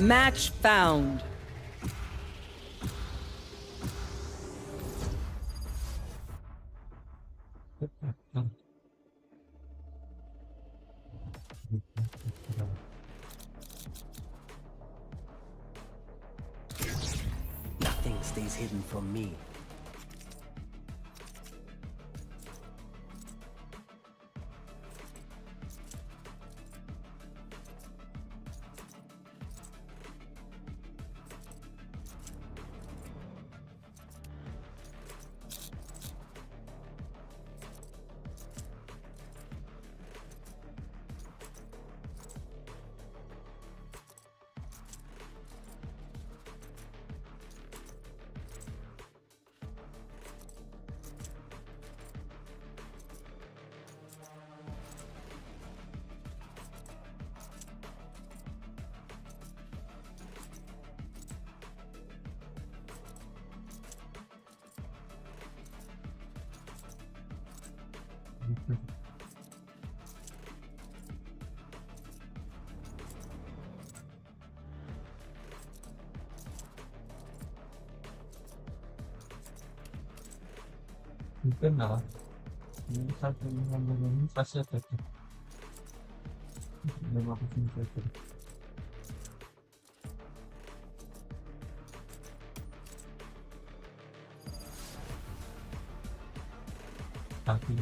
Match found. Nothing stays hidden from me. Mungkin lah. Ini satu ngomong pasti ada. Memang aku saja. Tapi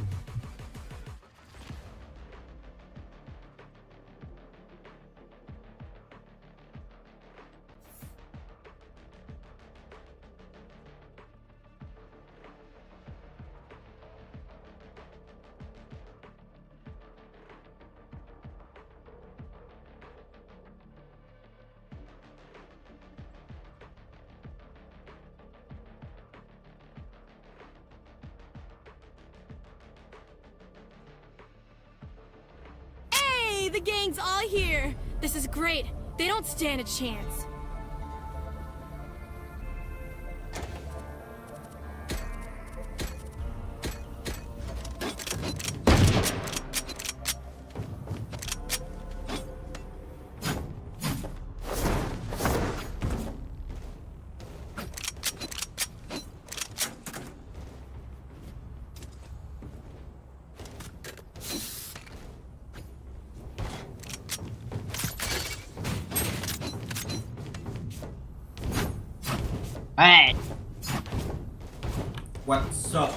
The gang's all here. This is great. They don't stand a chance. Hey, what's up?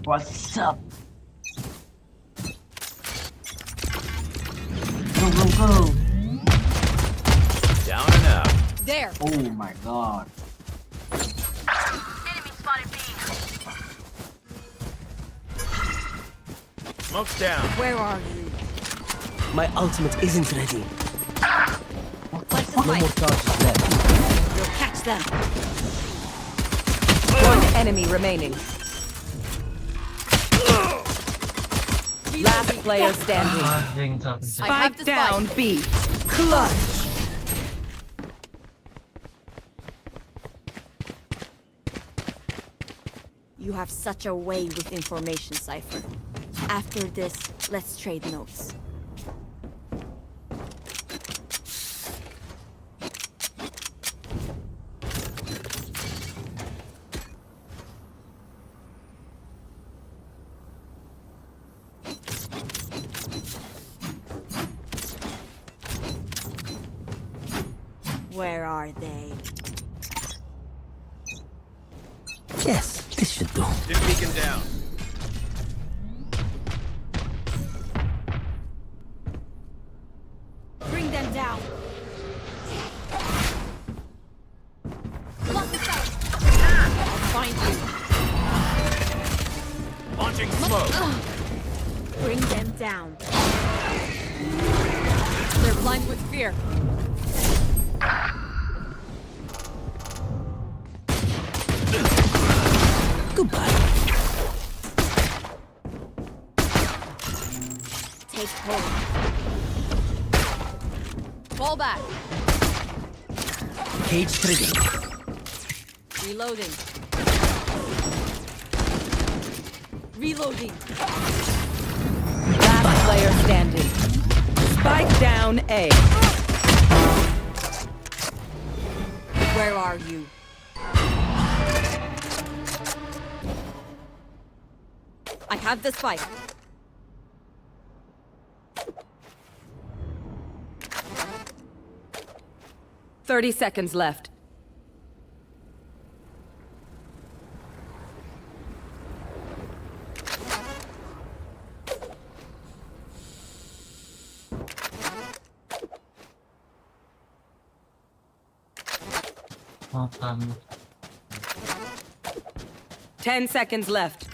what's up? Go, go, go! Down and out. There. Oh my god. Enemy spotted B. Smoke's down. Where are you? My ultimate isn't ready. Let's No more charges left. We'll catch them. One enemy remaining. Last player standing. Anjing satu. I have Spike the down B. Clutch. You have such a way with information, Cypher. After this, let's trade notes. Where are they? Yes, this should do. Dim beacon down. Bring them down. Block this out. I'll find you. Launching smoke. Bring them down. They're blind with fear. Goodbye. Take hold. Fall back. Cage triggering. Reloading. Reloading. Last player standing. Spike down A. Where are you? I have the spike. Thirty seconds left. Makan. 10 seconds left.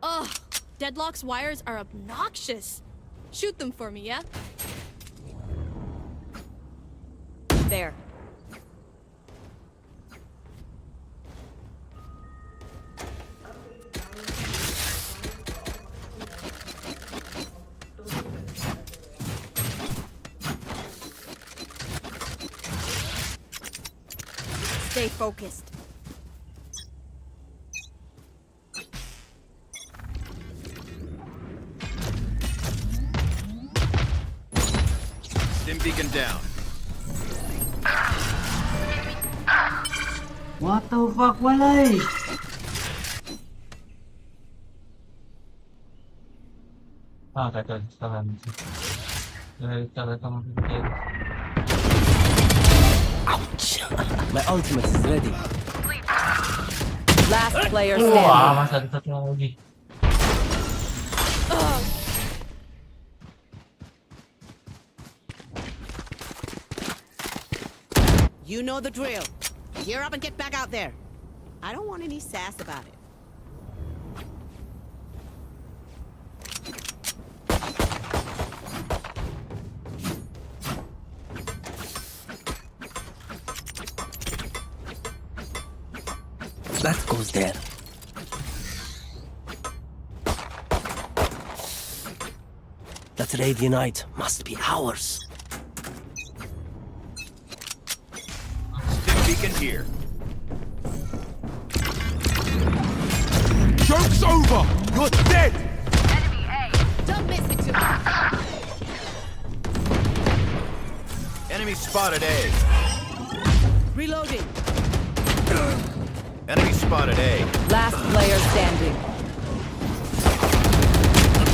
Ugh, Deadlock's wires are obnoxious. Shoot them for me, yeah? There. Stay focused. Stim beacon down. What the fuck, walay? Gagal. Gagal ka mag-get. Ouch! My ultimate is ready. Last player Wah, standing. masa ada satu lagi. You know the drill. Gear up and get back out there. I don't want any sass about it. That goes there. That radiant must be ours. Stim beacon here. Joke's over! You're dead! Don't miss it to me. Enemy spotted A. Reloading. Enemy spotted A. Last player standing.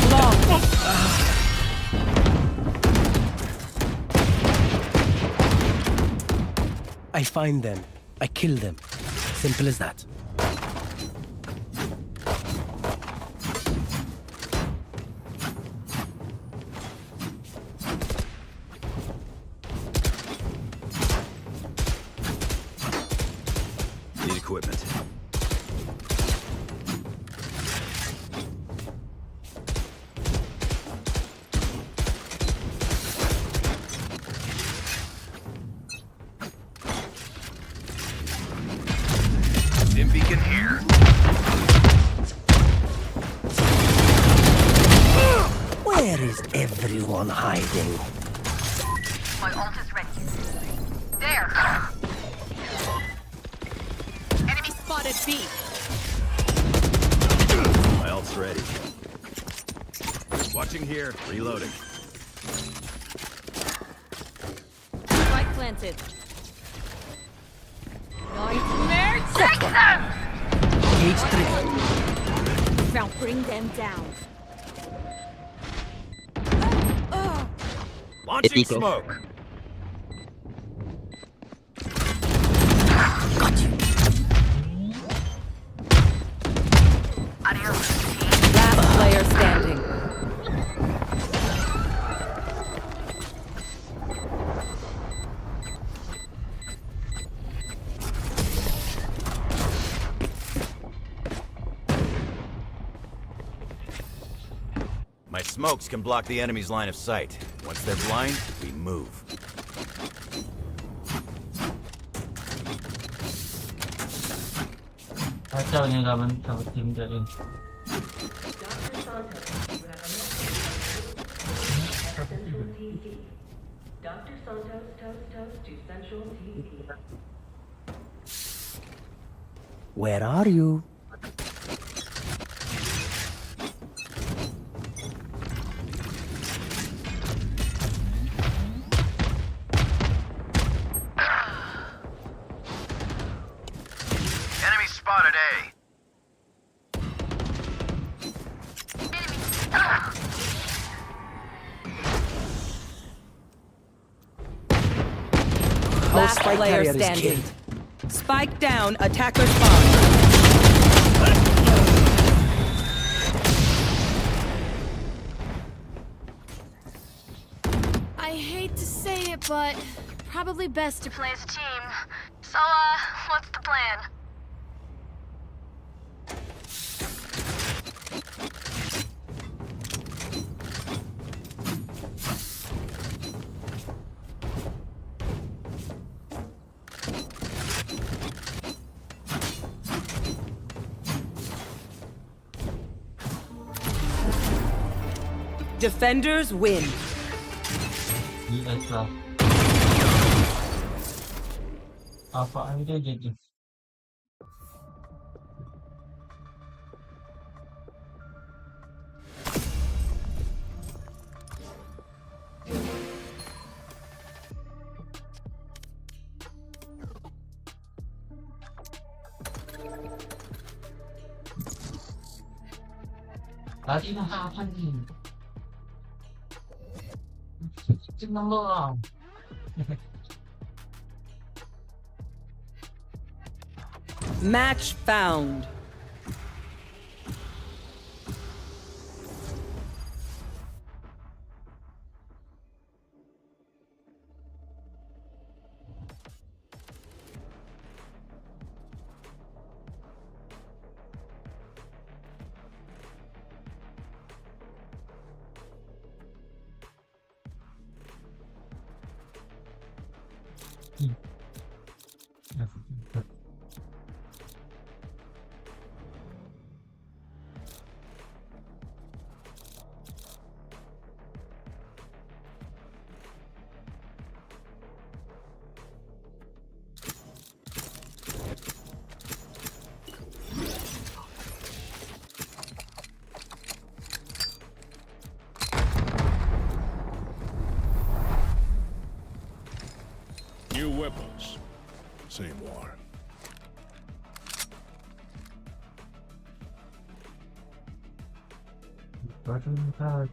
Long. I find them. I kill them. Simple as that. Need equipment. Stim beacon here. Where is everyone hiding? My ult is ready. There. Enemy spotted B. My ult's ready. Watching here. Reloading. Spike planted. Nightmare Take them! Cage triggered. Now bring them down. Launching smoke. Got you. Last player standing. My smokes can block the enemy's line of sight. Once they're blind, we move. Kacau ni lawan sama tim dia ni. Dr. Santos, toast to Central TV. Where are you? Last spike player carrier is standing. killed. Spike down, attacker spawn. I hate to say it, but probably best to Play as a team. So, what's the plan? Defenders win. Lihat lah. Apa aja jadi. Tadi nak apa ni? Cuma doang. Match found. New weapons. Same war. Baru tak.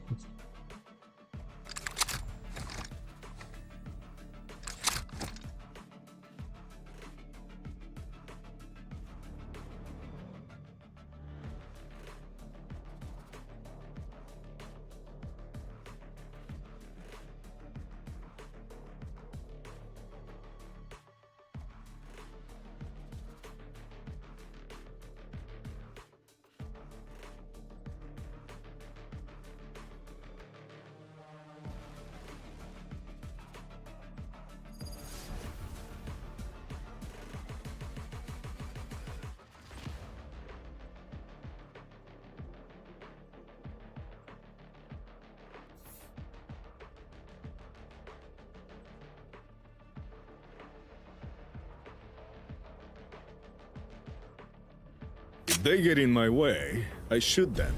If they get in my way, I shoot them.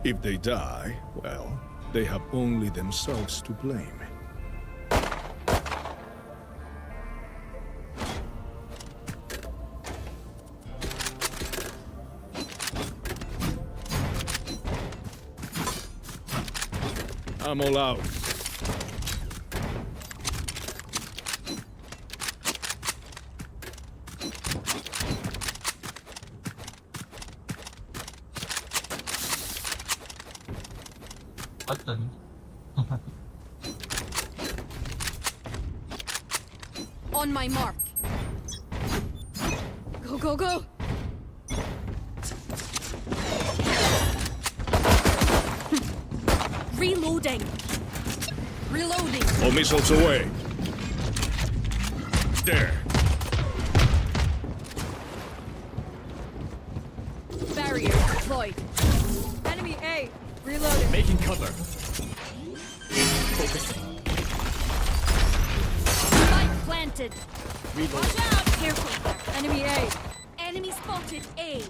If they die, well, they have only themselves to blame. I'm all out. Button. on my mark. Go, go, go! Reloading! Reloading! All missiles away. There. Barrier deployed. Enemy A! Reloading. Making cover. Focusing. Light planted. Reload. Watch out! Careful. Enemy A. Enemy spotted A.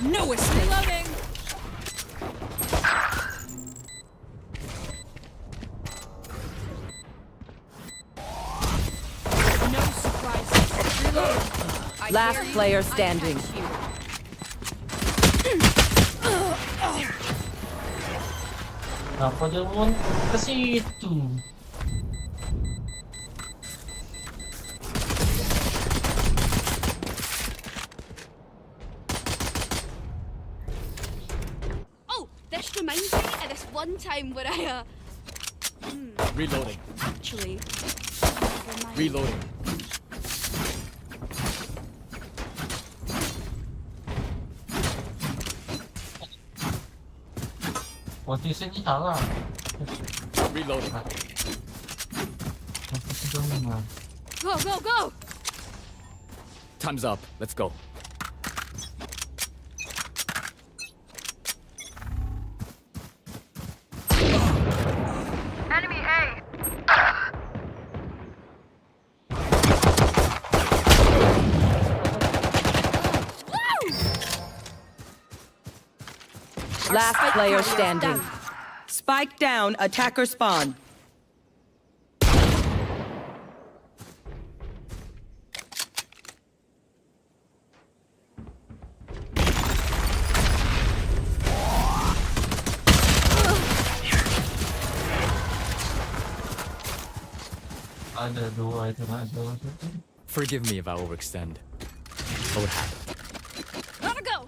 No escape. Reloading. No surprises. Reloading. Last player standing. Kenapa dia pun ke situ? Oh, this reminds me of this one time where I Reloading. actually Reloading. Posisi ni salah. Reloading. Posisi mana? go, go, go! Time's up. Let's go. Enemy A. Last player standing. Spike down, attacker spawn. Ada dua itu ada. Forgive me if I overextend. What would happen? Gotta go!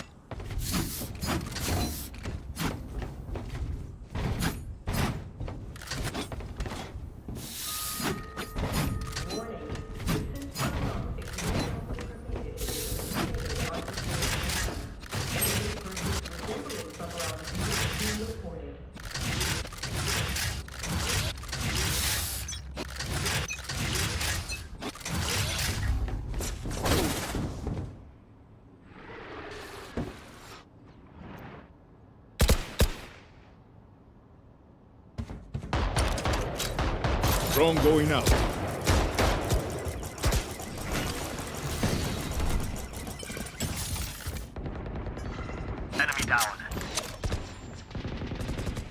Drone going out. Enemy down.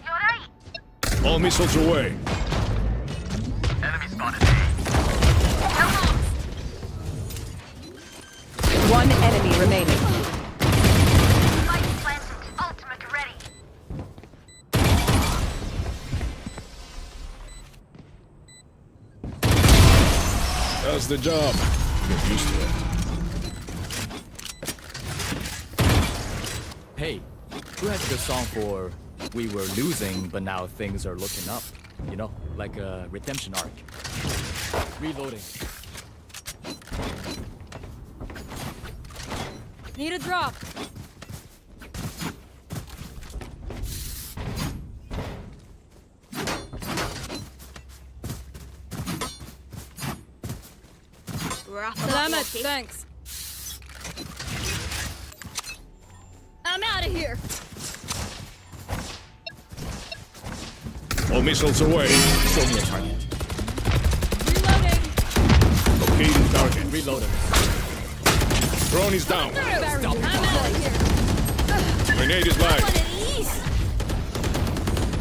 You're right. All missiles away. Enemy spotted A. One enemy remaining. Light planted. Ultimate ready. That's the job. Get used to it. Hey, who has a good song for "We were losing, but now things are looking up"? You know, like a redemption arc. Reloading. Need a drop. Salamat, thanks. I'm out of here. All missiles away. Show me a target. Reloading. Locating target. Reloading. Drone is down. Stop. I'm out of here. Grenade is live. One of these.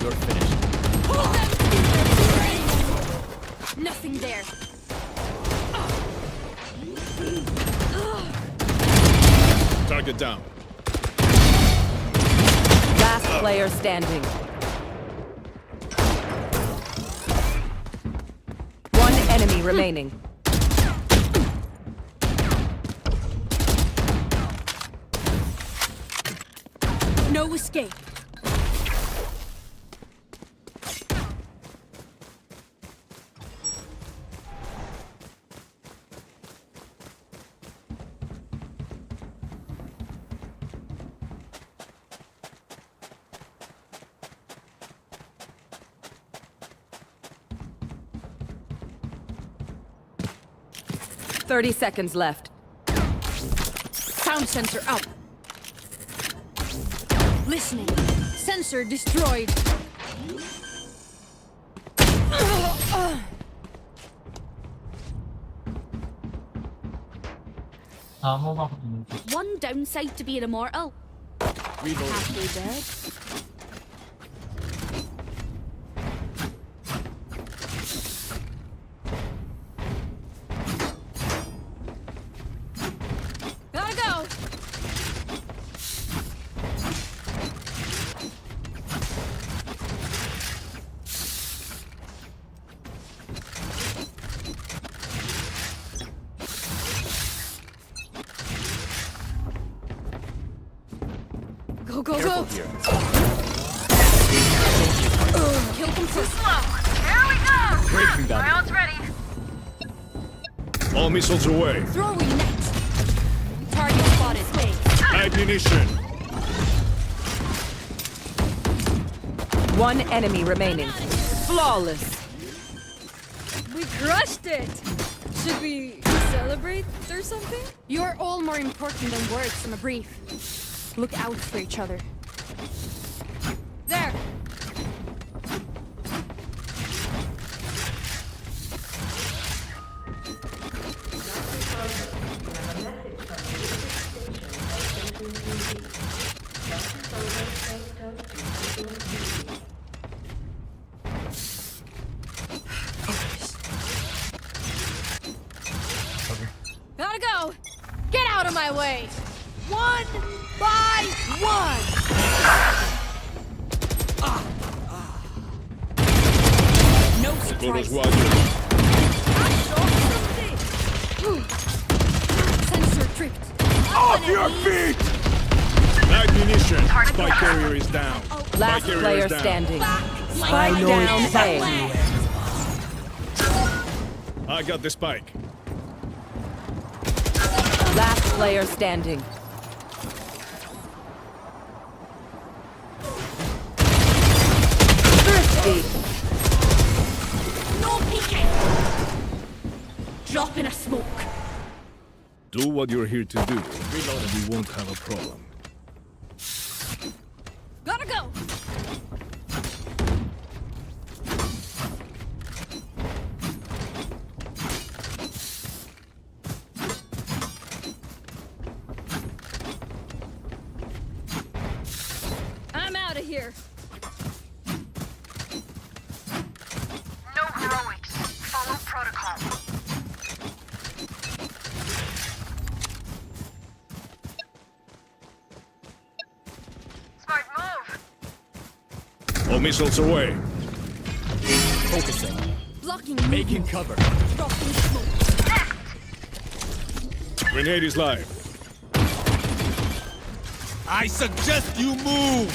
You're finished. Nothing there. Target down. Last player standing. One enemy remaining. No escape. Thirty seconds left. Sound sensor up. Listening. Sensor destroyed. Kamu mah ini. One downside to being immortal. Reloading. Halfway dead. Go, go, Careful go. here. Kill them first. Slow. Here we go. Breaking them. My ult's ready. All missiles away. Throwing net. Target spotted. Ammunition. One enemy remaining. Flawless. We crushed it! Should we celebrate or something? You're all more important than words in a brief. Look out for each other. There! Gotta go! Get out of my way! One by one! No surprise. Sensor tripped. Off your feet! Ammunition. Spike carrier is down. Last carrier player is down. standing. Spike I know down exactly A. I got the spike. Last player standing. Thrifty. No peeking! Drop in a smoke. Do what you're here to do, and you won't have a problem. Gotta go! I'm out of here. No heroics. Follow protocol. Smart move. All missiles away. Focusing. Blocking Making movement. cover. Dropping smoke. Grenade is live. I suggest you move!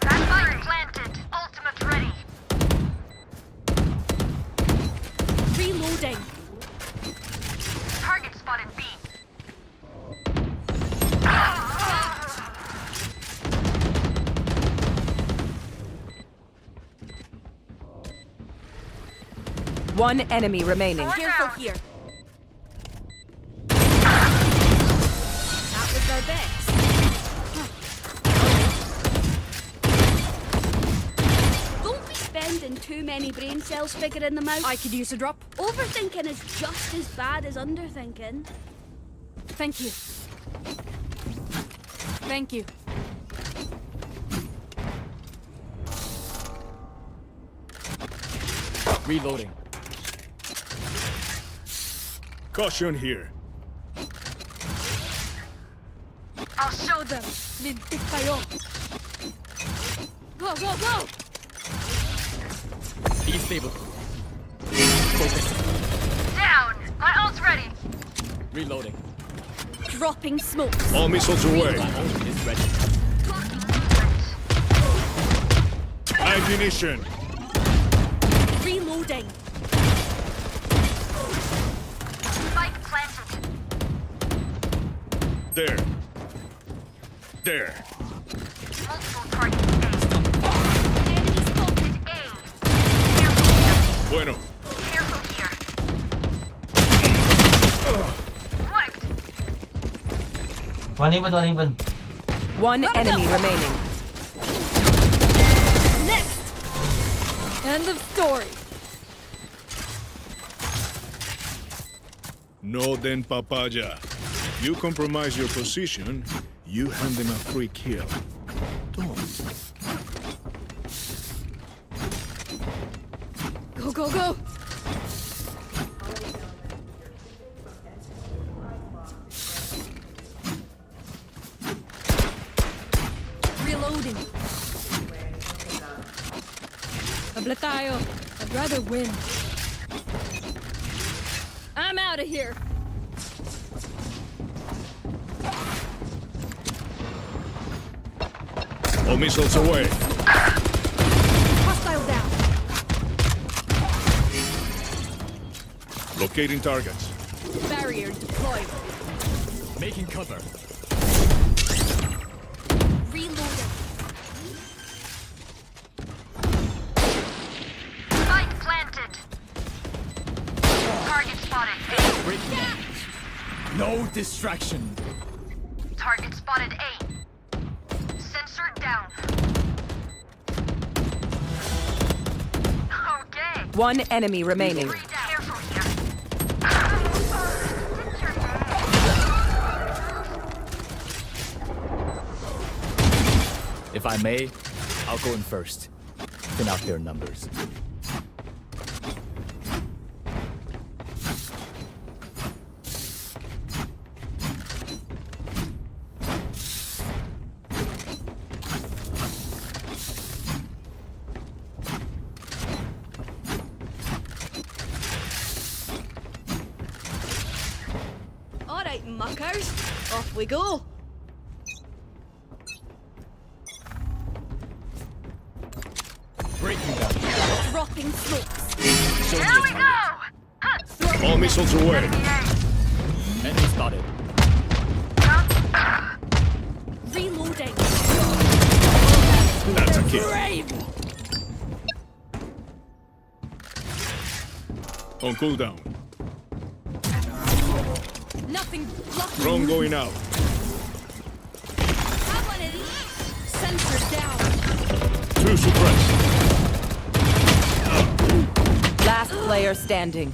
That fire planted. Ultimate ready. Reloading. Target spotted B. One enemy remaining. Careful here. That was our best. Don't be spending too many brain cells figuring them out. I could use a drop. Overthinking is just as bad as underthinking. Thank you. Thank you. Reloading. Caution here. I'll show them. Lintik kayo. Go, go, go! Be stable. Focusing. Down. My ult's ready. Reloading. Dropping smoke. All missiles away. My ult is ready. Ammunition. Reloading. Spike planted. There. There. Multiple targets A. Enemy spotted A. Careful. Bueno. Careful here. Wiped. One even. One enemy remaining. Next! End of story. No then papaya. If you compromise your position, you hand them a free kill. Don't. Go, go, go! Reloading. Habla tayo. I'd rather win. I'm out of here. All missiles away. Hostile down. Locating targets. Barrier deployed. Making cover. Reloading. Spike planted. Target spotted. Breaking down. No distraction. Target spotted A. Sensor down. Okay. One enemy remaining. Careful here. If I may, I'll go in first. Thin out their numbers. All right, muckers. Off we go. Breaking down. Dropping smokes. Show me Here a we target. go. All missiles away. Enemy spotted. Reloading. That's a kill. On cooldown. Nothing blocking. Drone going out. Have one of these. Sensor down. 2 suppressed. Last player standing.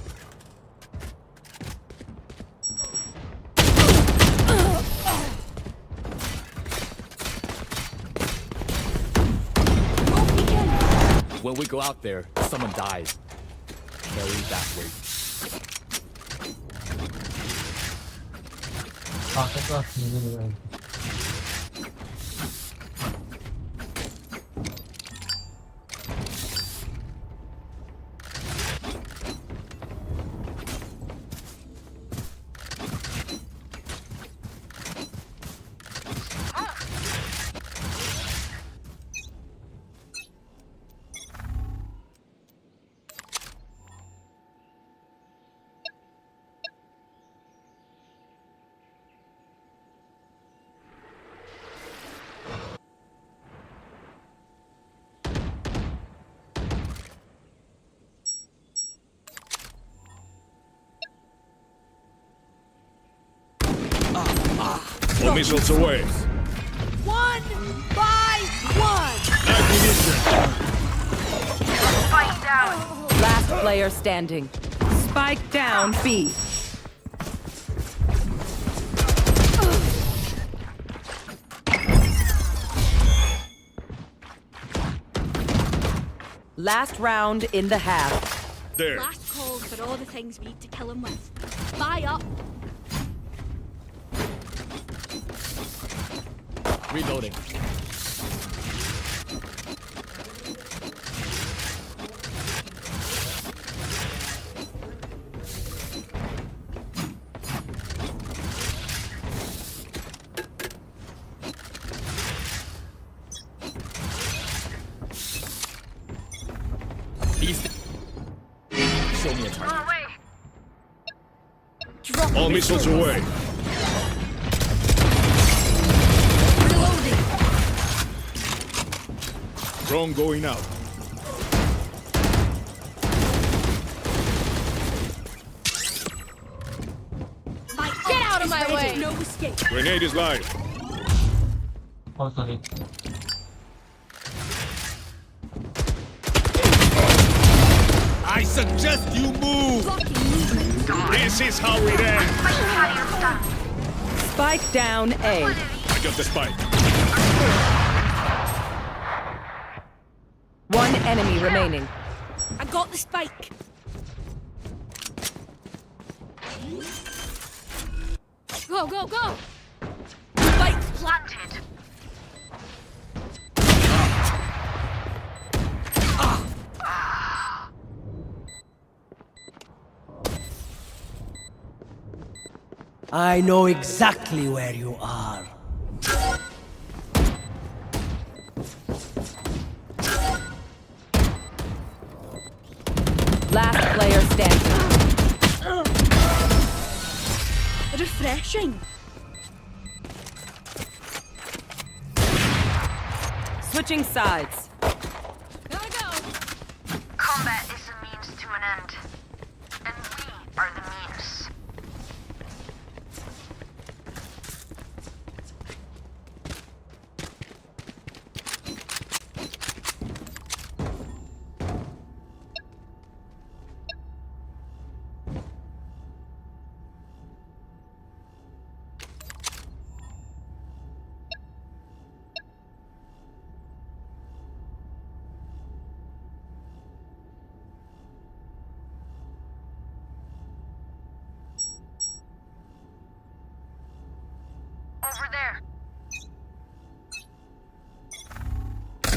When we go out there, someone dies. Carry that weight. Bakit ba? Nililibay. All missiles away. One by one. Ammunition. Spike down. Last player standing. Spike down B. Last round in the half. There. Last call for all the things we need to kill him with. Buy up. Reloading. East. Show me a target. Away. All missiles away. Reloading. Drone going out. Get out of my way. No escape. Grenade is live. Oh, sorry. I suggest you move. Blocking movement. This is how it ends. Carrier down. Spike down A. I got the spike. One enemy remaining. I got the spike. Go, go, go. Spike Planted. I know exactly where you are. refreshing. Switching sides. Gotta go. Combat is a means to an end. And we are the means. Over there.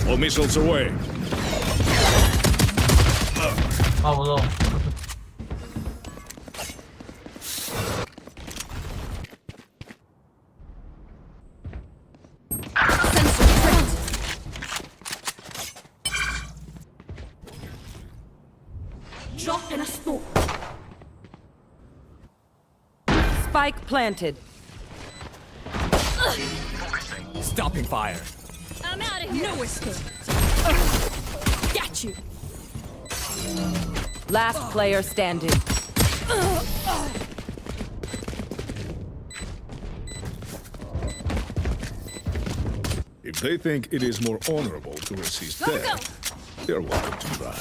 All missiles away. Ah, belum. Sensor tripped. Drop in a smoke. Spike planted. Stopping fire. I'm out of here. No escape. Got you. Last player standing. If they think it is more honorable to resist Gotta death, they're welcome to try.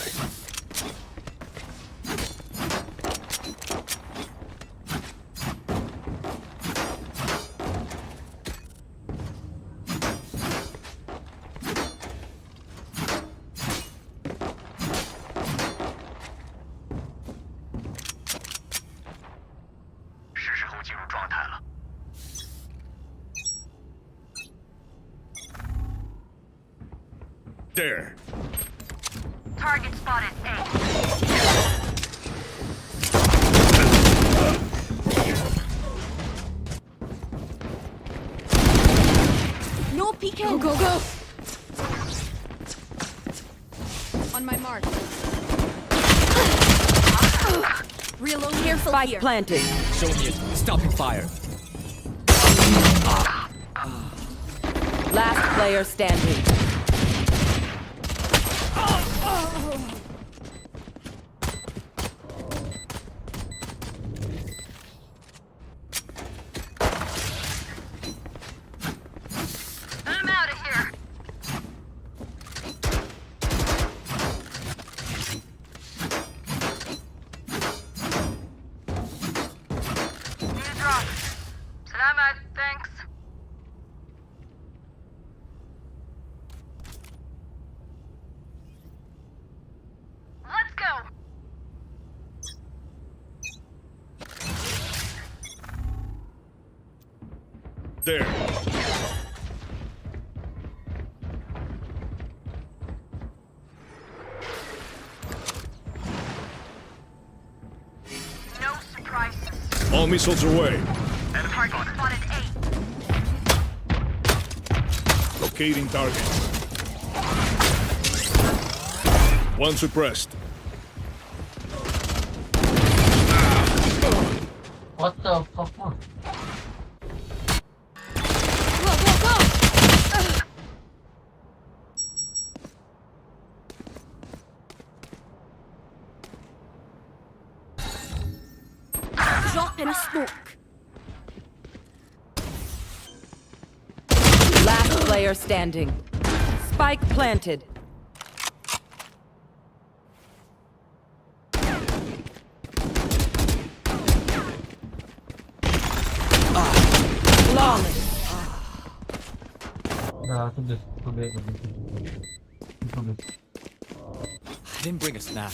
There. Target spotted A. No peeking. Go, go, go. On my mark. Reload. Careful Spike here. planted. Show me it. Stopping fire. Last player standing. I'm out of here. Need a drop. Salamat, thanks. Let's go. There. No surprises. All missiles away. Target spotted A. Locating target. One suppressed. What the fuck? Go, go, go. Drop in a smoke. Last player standing. Spike planted. Flawless. Nah, tulis. Tulis. Tulis. I didn't bring a snack.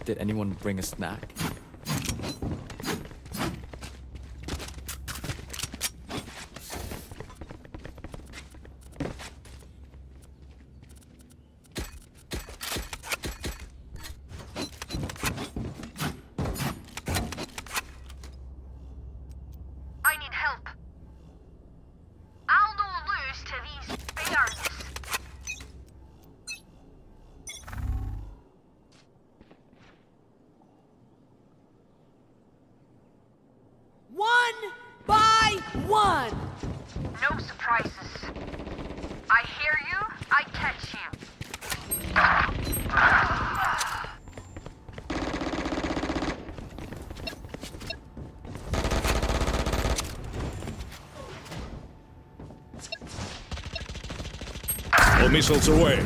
Did anyone bring a snack? I need help. I'll no lose to these bears. By one! No surprises. I hear you, I catch you. All missiles away.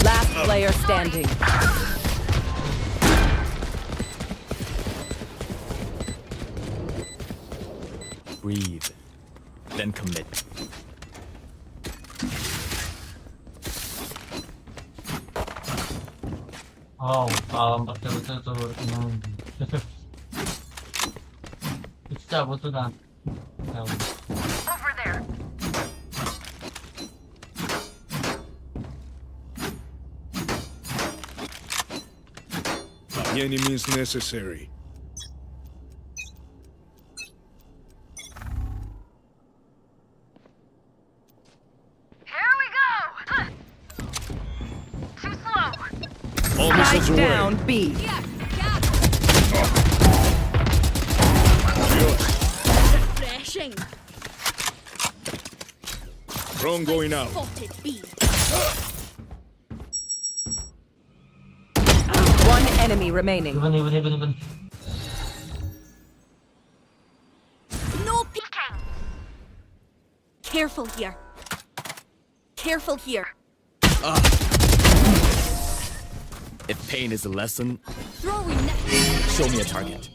Last player standing. Breathe. Then commit. Oh, betul-betul Bisa betul kan? Over there. By any means necessary. Here we go. Huh. Too slow. All missiles Spike away. down B. Refreshing. Drone going out. Spotted B. One enemy remaining. Even. No peeking. Careful here. Careful here. If pain is a lesson, Throwing net. show me a target.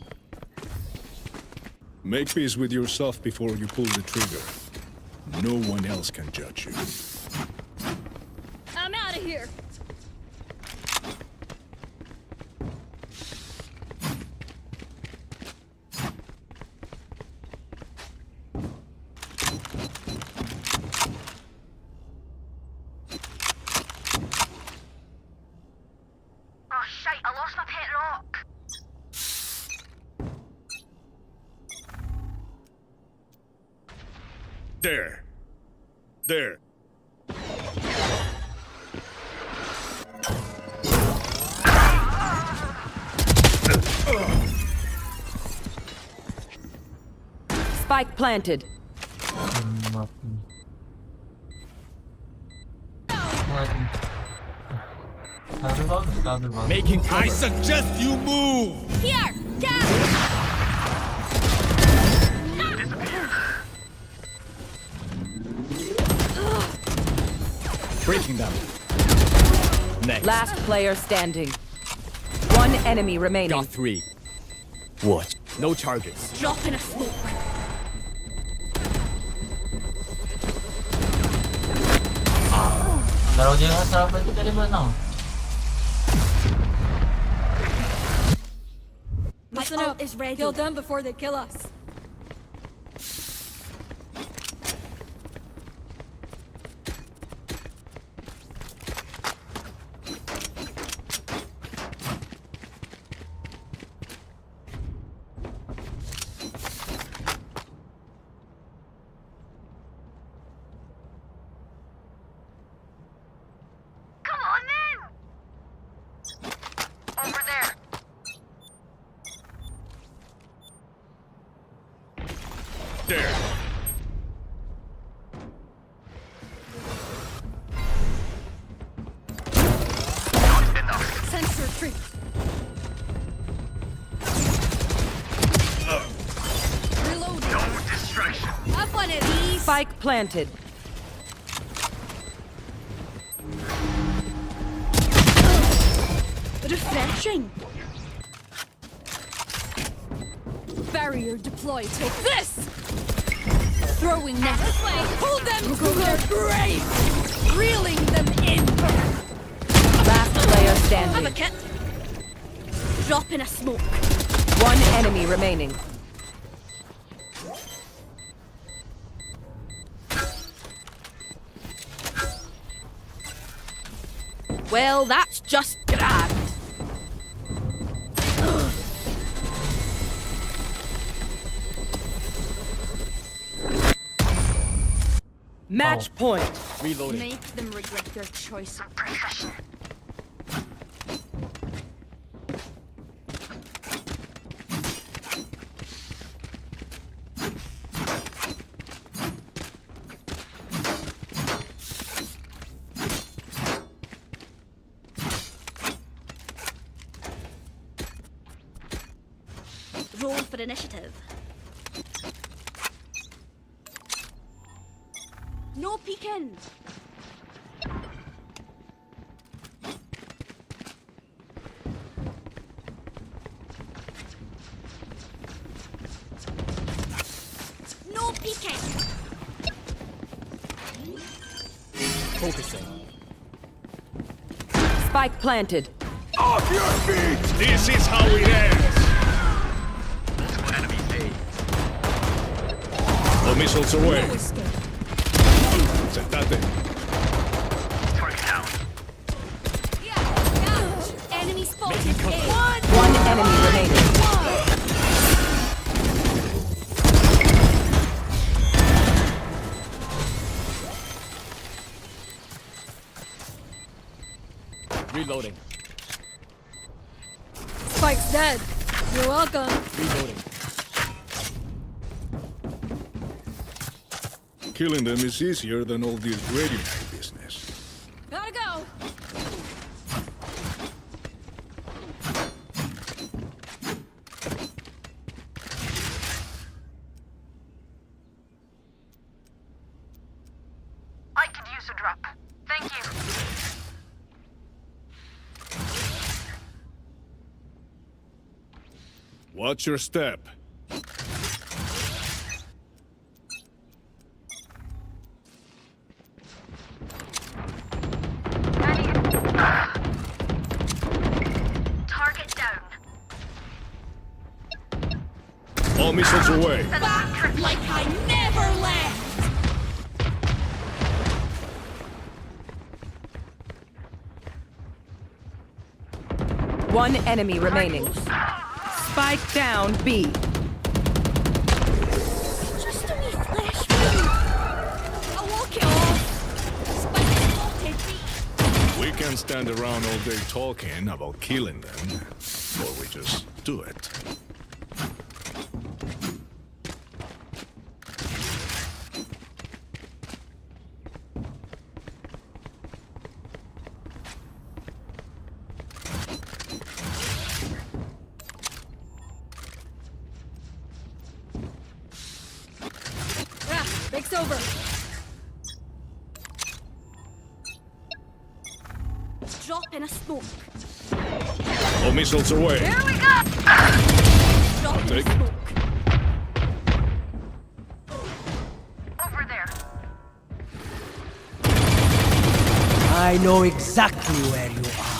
Make peace with yourself before you pull the trigger. No one else can judge you. I'm out of here. Oh shite, I lost my pet rock. There. There. Spike planted. Making cover. suggest you move! Here. Down. Breaking them. Next. Last player standing. One enemy remaining. Got 3. What? No targets. Dropping a smoke. Kalau dia asal apa tu dari mana? My Listen ult up. is ready. Kill them before they kill us. Come on then. Over there. There. Sensor tree. Reloading. Have one of these. Spike planted. Refreshing. Barrier deployed. Take this. Throwing net. Pull them to their grave. Reeling them in. Last player Have a standing. kit. Dropping a smoke. One enemy remaining. Well, that's just grand. Match point. Reloading. Make them regret their choice of profession. for initiative. No peeking! No peeking! Focusing. Spike planted. Off your feet! This is how it ends! Enemy A. The missiles away. Sentate. Target down. Enemy spotted! Making cover. One enemy remaining. Reloading. Spike's dead. You're welcome. Reloading. Killing them is easier than all this radio business. Gotta go. I could use a drop. Thank you. Watch your step. Target down. All missiles away. Back like I never left! One enemy remaining. Spike down B. Just a wee flash wound. I'll walk it off. Spike spotted me. We can't stand around all day talking about killing them. Or we just do it. Yeah, break's over. Drop in a smoke. All missiles away. Here we go! Drop in a Take. smoke. Over there. I know exactly where you are.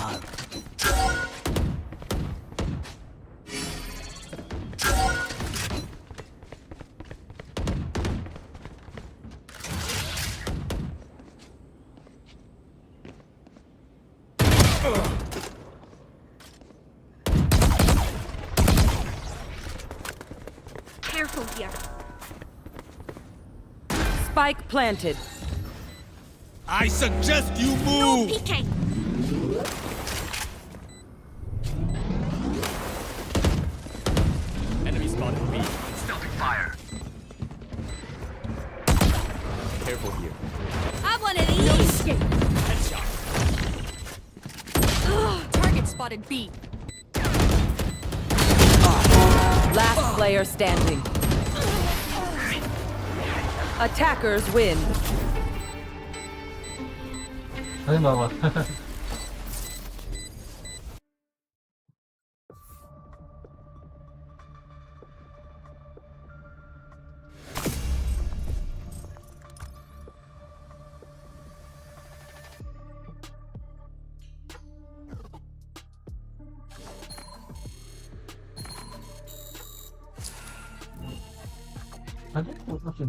Careful here. Spike planted. I suggest you No move! peeking! Enemy spotted B. Stealthy fire. Careful here. Have one of these! Headshot. Target spotted B. Last player standing. Attackers win. Ayun, bawat. Ano po kasi?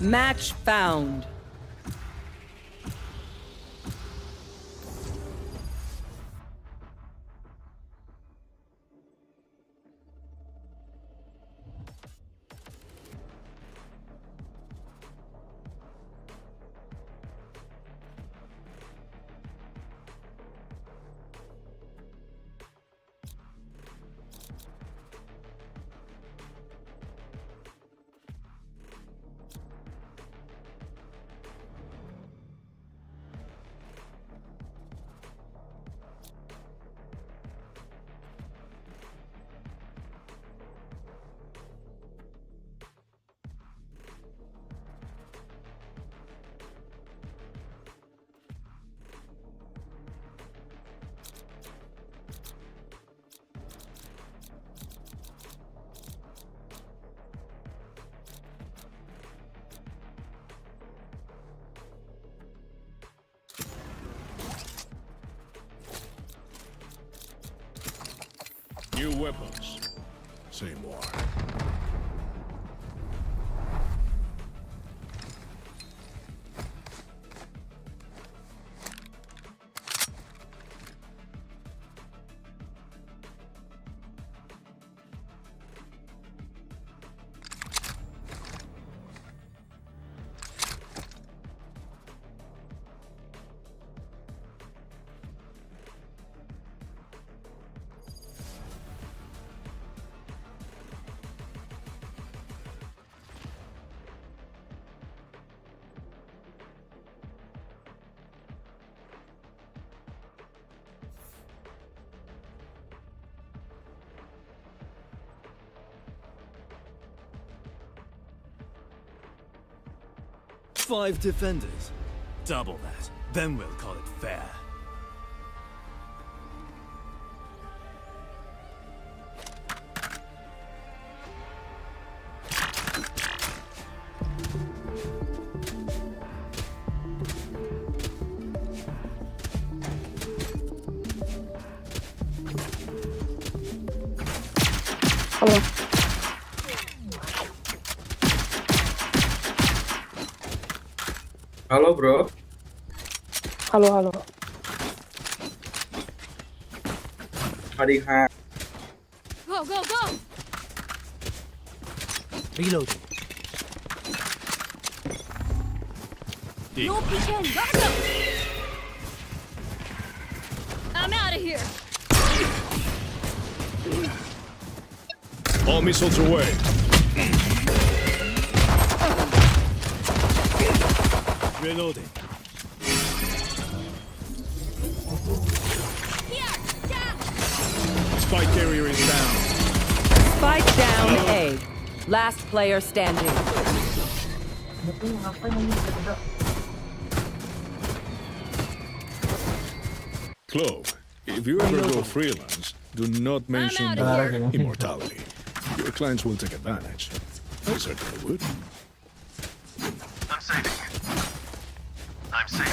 Match found. New weapons. Say more. Five defenders. Double that. Then we'll call it fair. Halo. Halo bro. Halo, halo. Hari ha. Go, go, go! Reloading. No peeking! Gotta go! I'm out of here! All missiles away. Reloading. Here! Down! Spike carrier is down. Spike down A. Last player standing. Clove, if you ever go freelance, do not mention outta here. immortality. Your clients will take advantage. I certainly would. I'm saving. I'm saving.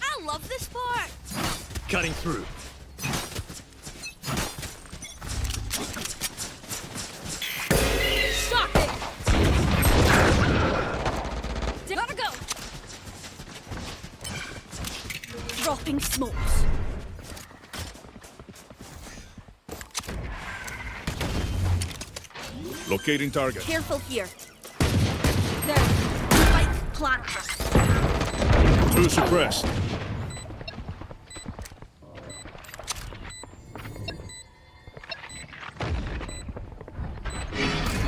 I love this part. Cutting through. Stop it! Gotta go! Dropping smokes. Locating target. Careful here. There. Spike planted. Two suppressed.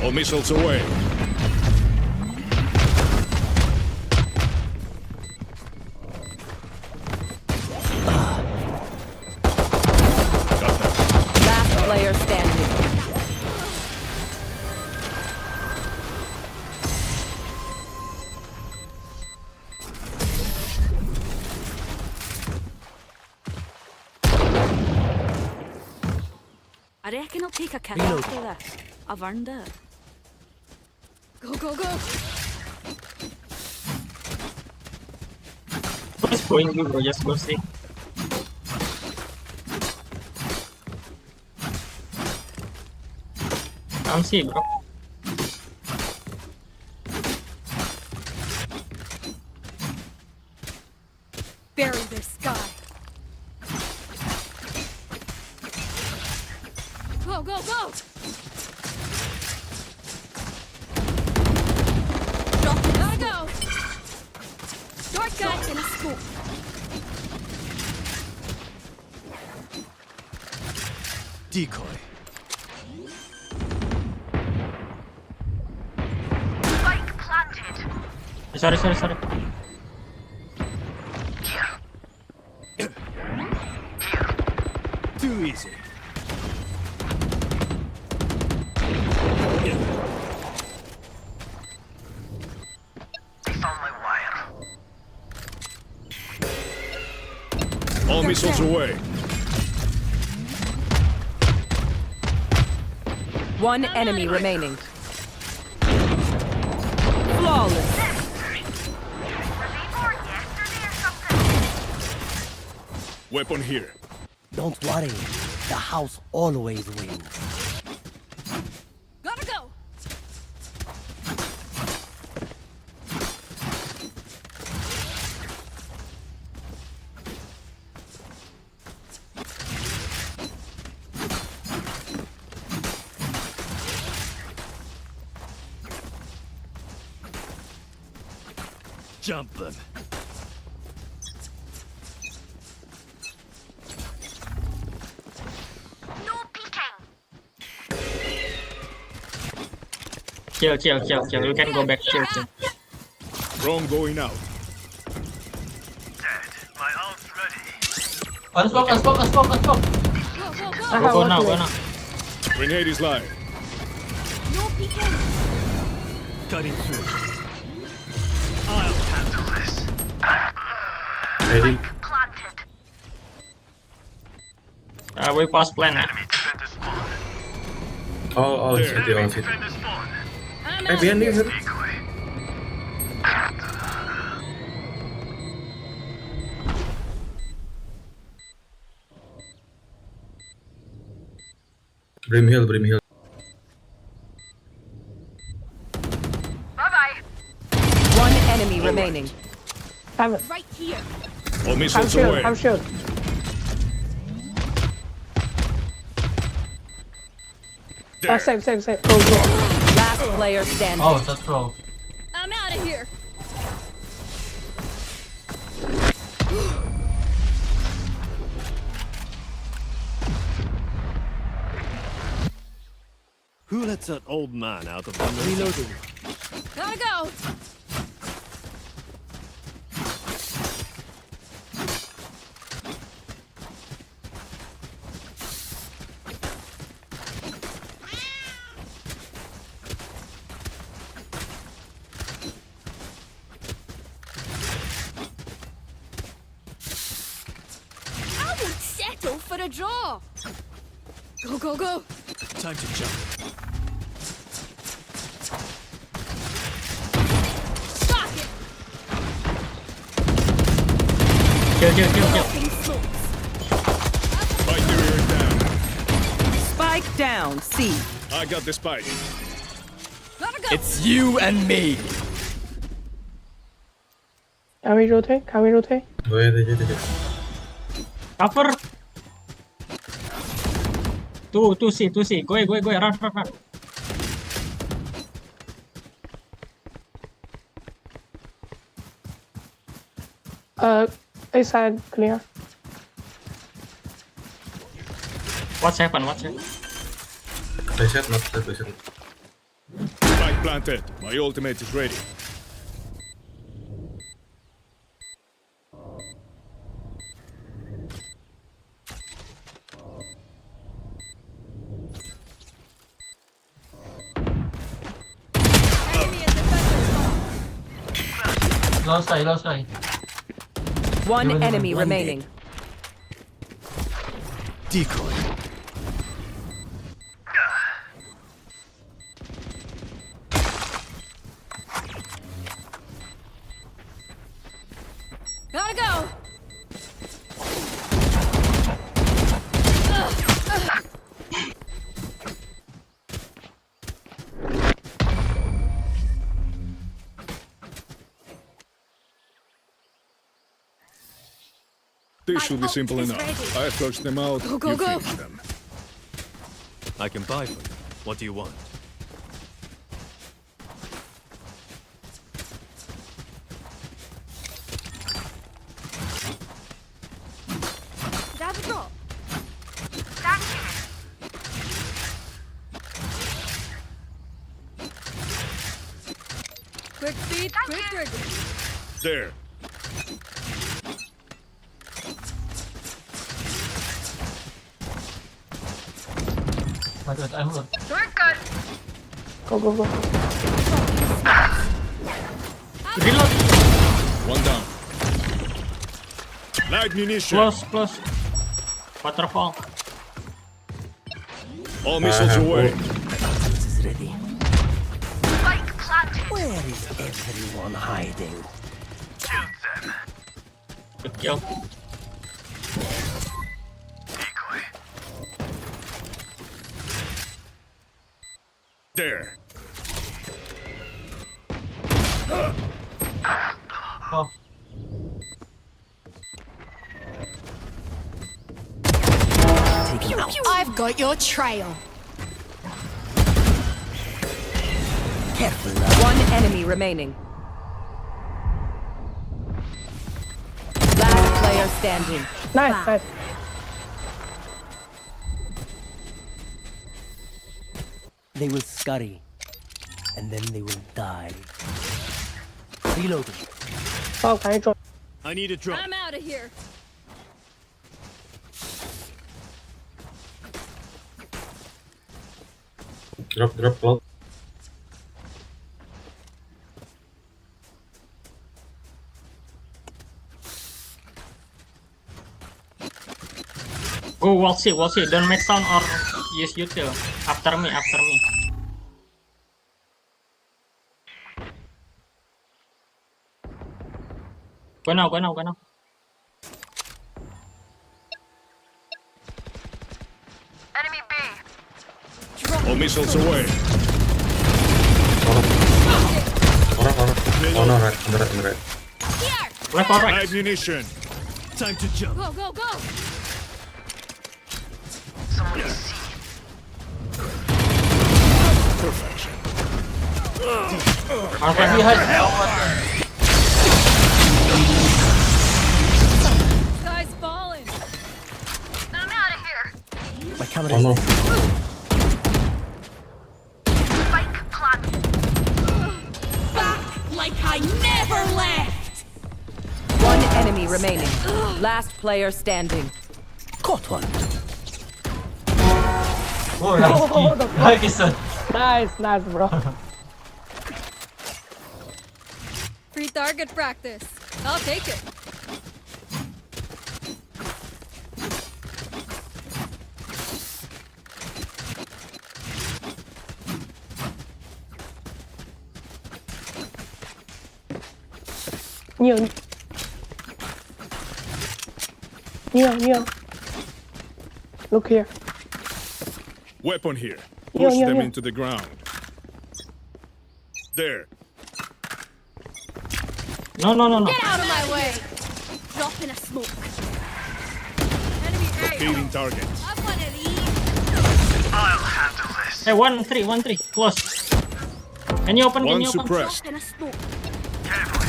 All missiles away. Last player standing. I reckon I'll take a kill Reload. after this. I've earned it. Go, go, go! Just going good, bro. Just go see. Come see, bro. Bury this guy. Go, go, go! Gotta go! Shortcut in a scoop. Decoy. Spike planted. Sorry. Too easy. They found my wire. All missiles away. One enemy remaining. Flawless. Were they born yesterday or something? Weapon here. Don't worry, the house always wins. Gotta go! Jump them. No peeking. Chill. You can go back. Chill. Drone going out. Dead. My ult's ready. Let's go. Go now. Grenade is live. No peeking! Cutting through. I'll handle this. Ready? Planted. We pass plan. Enemy defender spawn. All Enemy defender spawn. I'm out of here. Decoy. Brim Hill. Bye-bye. One enemy remaining. Right here. All missiles away. I'm sure. There. Save. Go. Last player standing. Oh, that's wrong. I'm out of here. Who lets that old man out of the window? Reloading. Gotta go! I would settle for a draw! Go! Time to jump. Stop it! Kill. Spike carrier down. Spike down. C. I got the spike. Gotta go! It's you and me. Can we rotate? Go ahead. Cover. Two C. Go, run. A side clear. What's happened? I said not that. Spike planted. My ultimate is ready. Low side. One enemy remaining. Decoy. Gotta go! This should be simple enough. I flush them out, Go, you go. finish them. I can buy for you. What do you want? That's a drop. Thank you. Quick feet, quick trigger. There. Wait, I'm good. We're good. Go, go, go. Reload. One down. Light munition. Close. Waterfall. All missiles away. This is ready. Spike planted. Where is everyone hiding? Shoot them. Good kill. Decoy. There. Oh. Taken out. I've got your trail. Careful now. One enemy remaining. Last player standing. Nice. They will scurry, and then they will die. Reloading. Oh, can I drop? I need a drop. I'm out of here. Drop cloud. Oh, we'll see. Don't make sound or use util. After me. Go now. Enemy B. All missiles away. Oh no, right. Left or right? Light munition. Time to jump. Go. Somebody see. Perfection. I'm right behind. Guy's falling. I'm out of here. My camera Oh is no. Spike planted. Back like I never left. One enemy remaining. Last player standing. caught one. Oh, nice. Nice, bro. Free target practice. I'll take it. Neo. Look here. Weapon here. Yo, Push yo, them yo. into the ground. There. No. Get out of my way. Drop in a smoke. Enemy A. Feeding target. Have one of these. I'll handle this. Hey, 1-3, close. Can you open? One Can you open? suppressed. Drop in a smoke.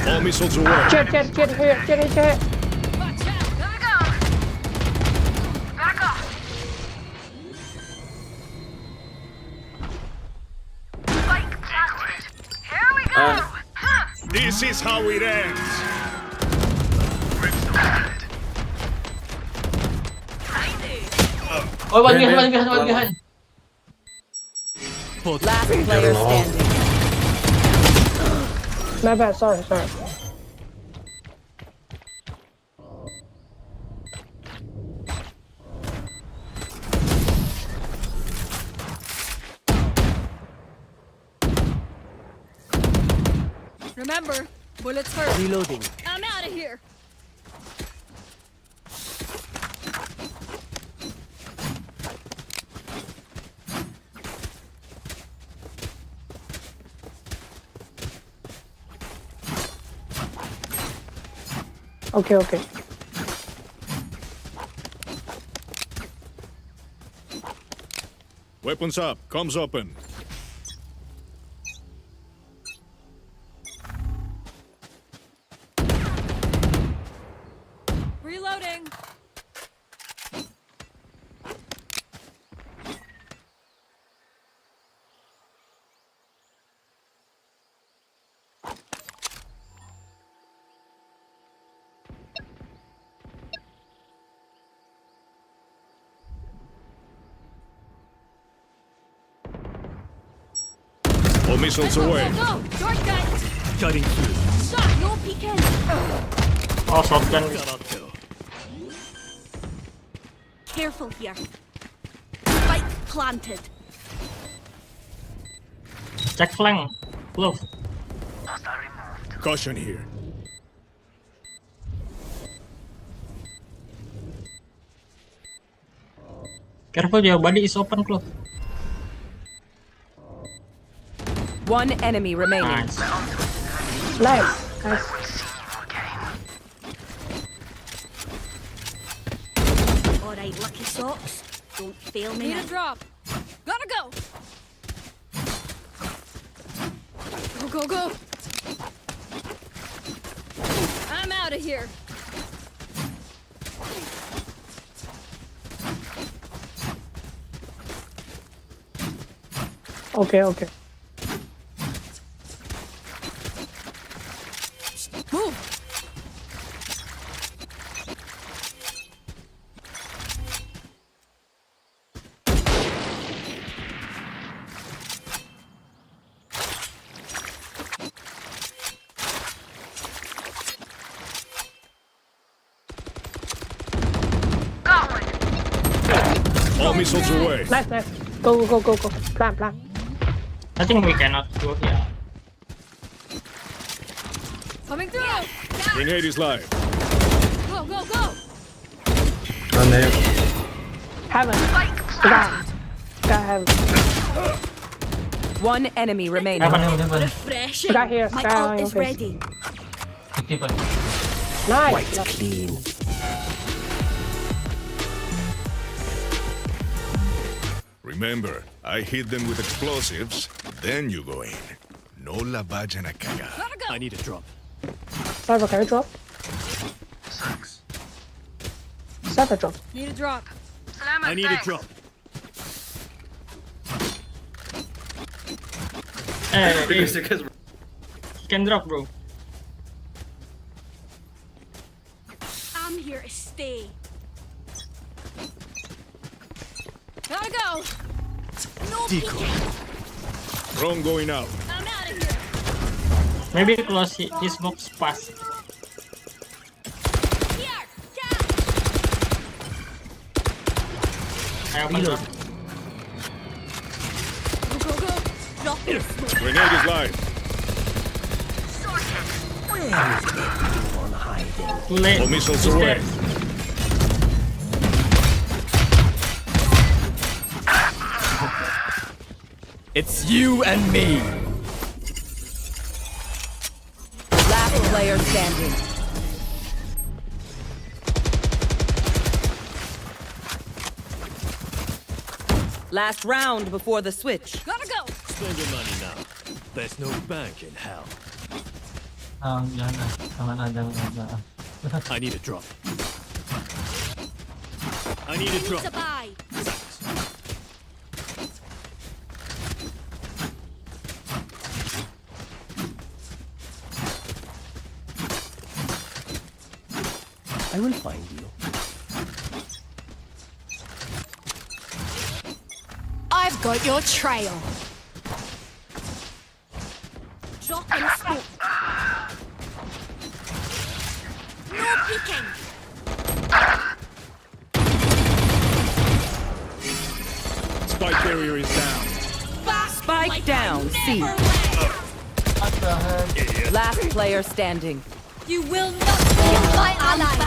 All missiles away. Jet here. Watch out. Gotta go. Back off. Spike planted. Here we go. Huh. This is how it ends. Oh, one behind. Last player standing. My bad, sorry. Remember, bullets hurt. Reloading. I'm out of here. Okay, okay. Weapons up, comms open. Reloading. All missiles away. Go! Shortcut! Cutting through. Shot! No peeking! Oh, shotgun. Got uphill. Careful here. Spike planted. Check flank. Close. Caution here. Careful, your body is open. Close. One enemy remaining. Nice. Nice. Nice. Alright, lucky socks. Don't fail me Need now. a drop. Gotta go. Go, go, go. I'm out of here. Okay, okay. Move. All missiles away. Nice, nice. Go, go, go, go, go. Plan, plan. I think we cannot go here. Coming through. Grenade is live. Go, go, go. Heaven. Got heaven. One enemy remaining. Heaven. Refreshing. Got here. My Got ult on your is face. ready. Nice. Quite clean. Remember, I hit them with explosives, then you go in. No la vayan a cagar. Gotta go. I need a drop. Cypher, can you drop? Cypher drop. Need a drop. I need a drop. Hey, can drop, bro. I'm here to stay. Gotta go. No peeking. Drone going out. I'm out of here. Maybe close his box pass. Here. Down. I open door. Go, go, go. Drop in smoke. Grenade is live. On hiding. Too late. All missiles He's away. dead. It's you and me. Last player standing. Last round before the switch. Gotta go. Spend your money now. There's no bank in hell. I need a drop. I need a drop. To buy. I will find you. I've got your trail. Drop in smoke. No peeking. Spike carrier is down. Back Spike like down, I C. never left. Last player standing. You will not kill my ally.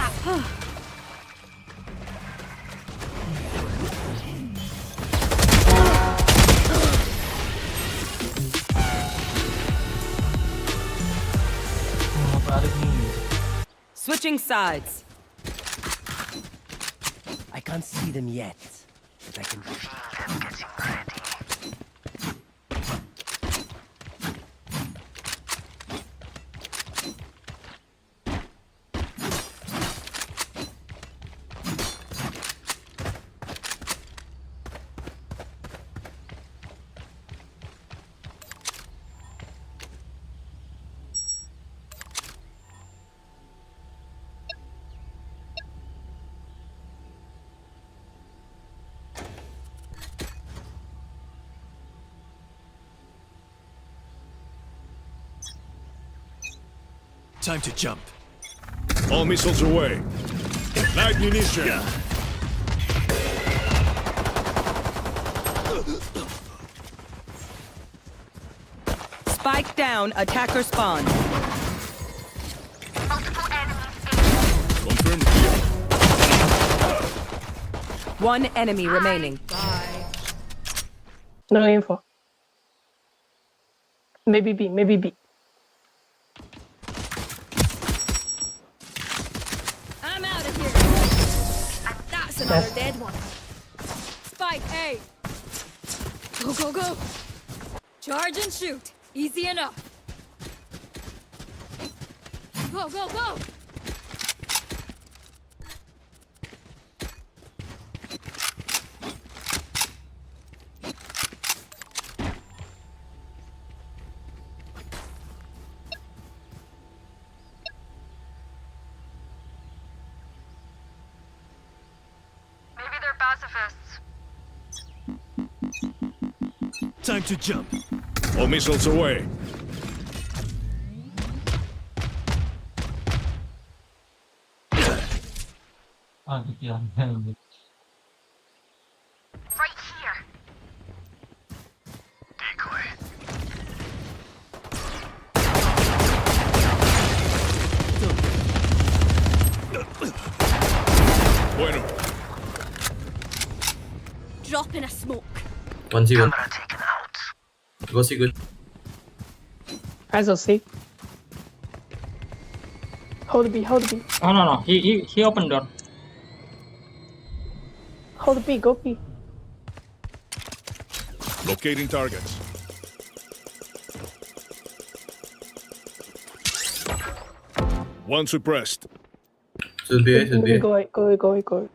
Switching sides. I can't see them yet, but I can. Time to jump. All missiles away. Light munition. Spike down, attacker spawn. Multiple enemies. Confirmed here. One enemy remaining. No info. Maybe B, maybe B. I'm out of here. That's another dead one. Spike A. Go, go, go. Charge and shoot. Easy enough. Go, go, go. Maybe they're pacifists. Time to jump. All missiles away. Right here. Decoy. Bueno. Drop in a smoke. 1-0. Go see good. ISO C. Hold B, hold B. Oh no, he opened door. Hold B, go B. Locating targets. One suppressed. Should be A, should be A. Go, go, go, go.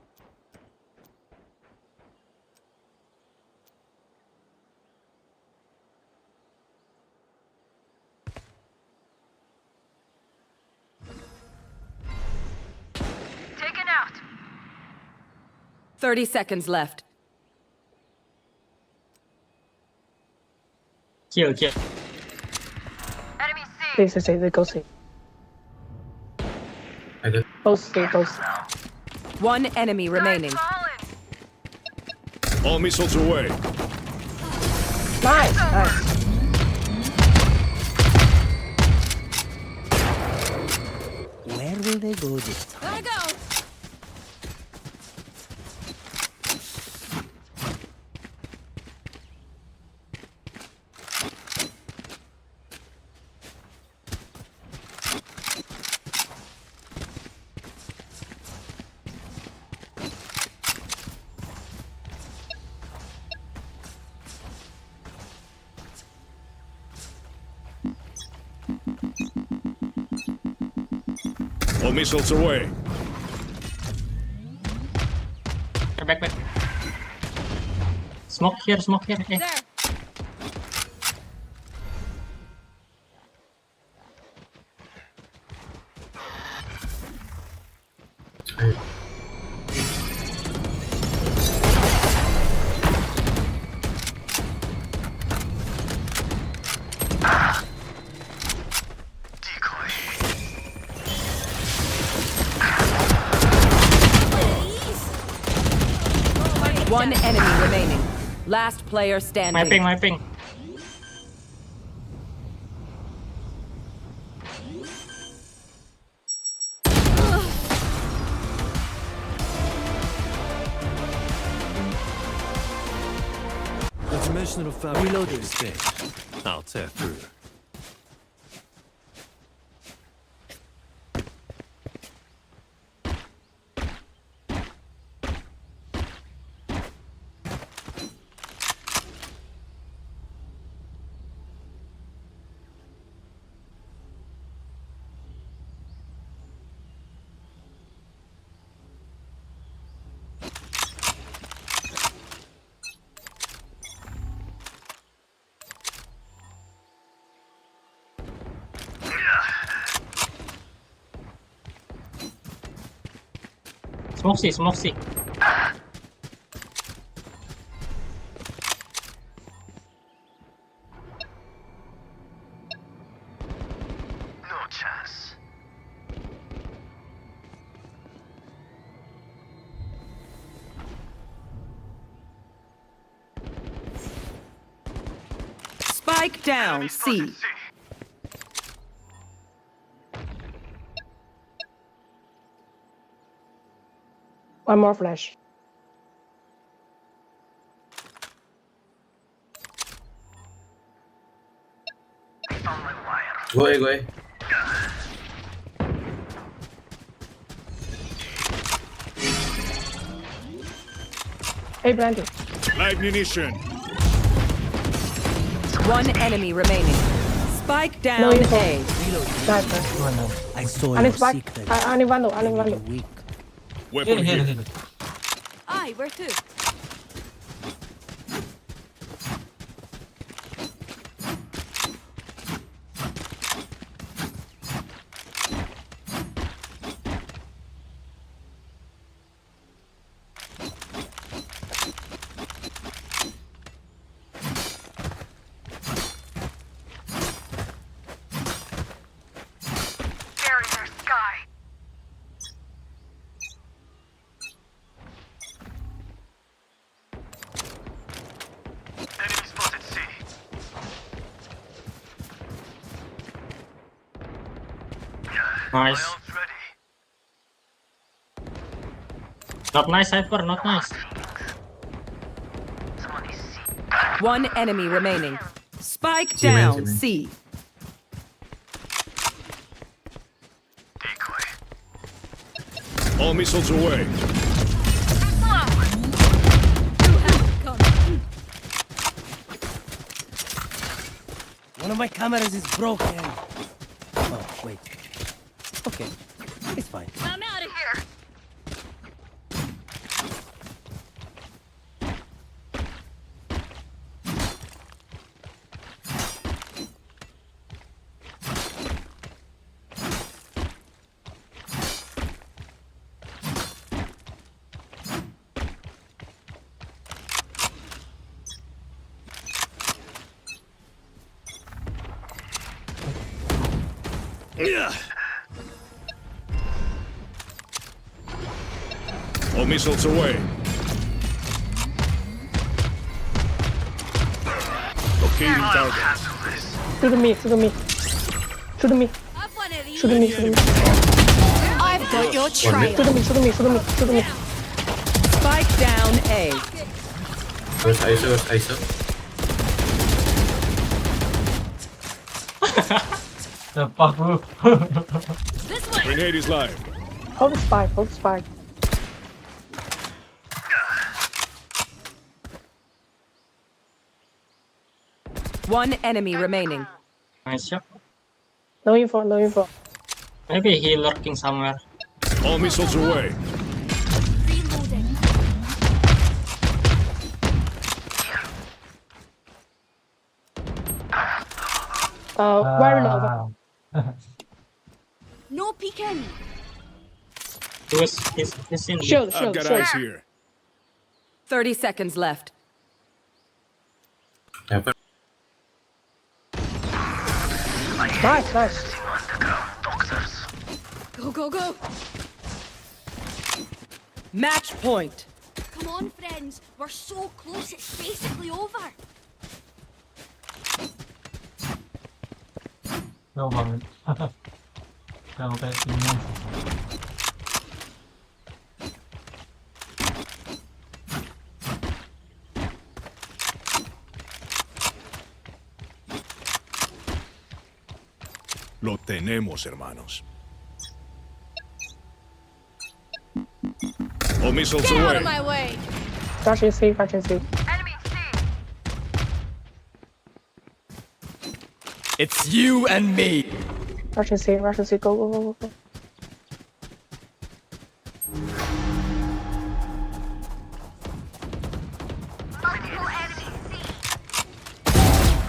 Taken out. 30 seconds left. Kill. Enemy C. C, go C. I did. Both C, both C. One enemy remaining. All missiles away. Nice, nice. Where will they go this time? Gotta go. All missiles away. Back. Smoke here. Eh. There. One enemy remaining. Last player standing. My ping. The dimensional fabric. Reloading stage. I'll tear through. Smoke C. No chance. Spike down, C. One more flash. Go away. Hey, planting. Live munition. One enemy remaining. Spike down No info. A. Nice, nice. I saw I need your spike. secret. I need vandal. Weak. Weapon here. Aye, where to? Barrier sky. Enemy spotted C. Nice. Ready. Not nice, Hyper. Not nice. One enemy remaining. Spike C main, down, C main. C. Decoy. All missiles away. One of my cameras is broken. Oh, wait. Okay. It's fine. I'm out of here. All missiles away. Locating target. Shoot me. Have one of these. Shoot me. I've got your trail. Shoot me. Spike down A. Where's ISO? The fuck, bro. This way. Grenade is live. Hold the spike. One enemy remaining. Nice shot. No info. Maybe he lurking somewhere. All missiles away. Reloading. Very low. No peeking. He's in. Shield. I've got eyes here. 30 seconds left. Hyper. Nice. Go. Match point. Come on, friends. We're so close, it's basically over. No banget. Kalau kayak gini. Lo tenemos, hermanos. All missiles Get out away. of my way. Rushing C. Enemy C. It's you and me. Rushing C. Go. Multiple enemy C.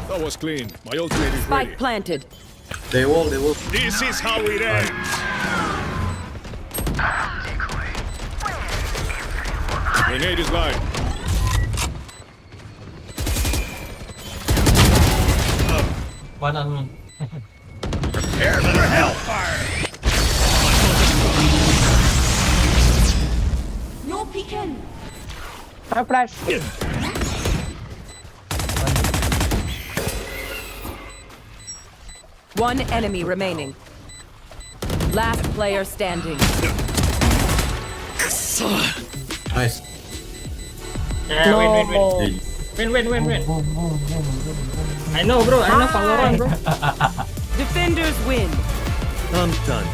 That was clean. My ultimate is ready. Spike planted. They wall. This is how it ends. Decoy. Where? Grenade is live. One on me. Prepare for hellfire! No peeking. I flash. One enemy remaining. Last player standing. Nice. Yeah, win. I know, bro. I know Valorat, bro. Defenders win. I'm done.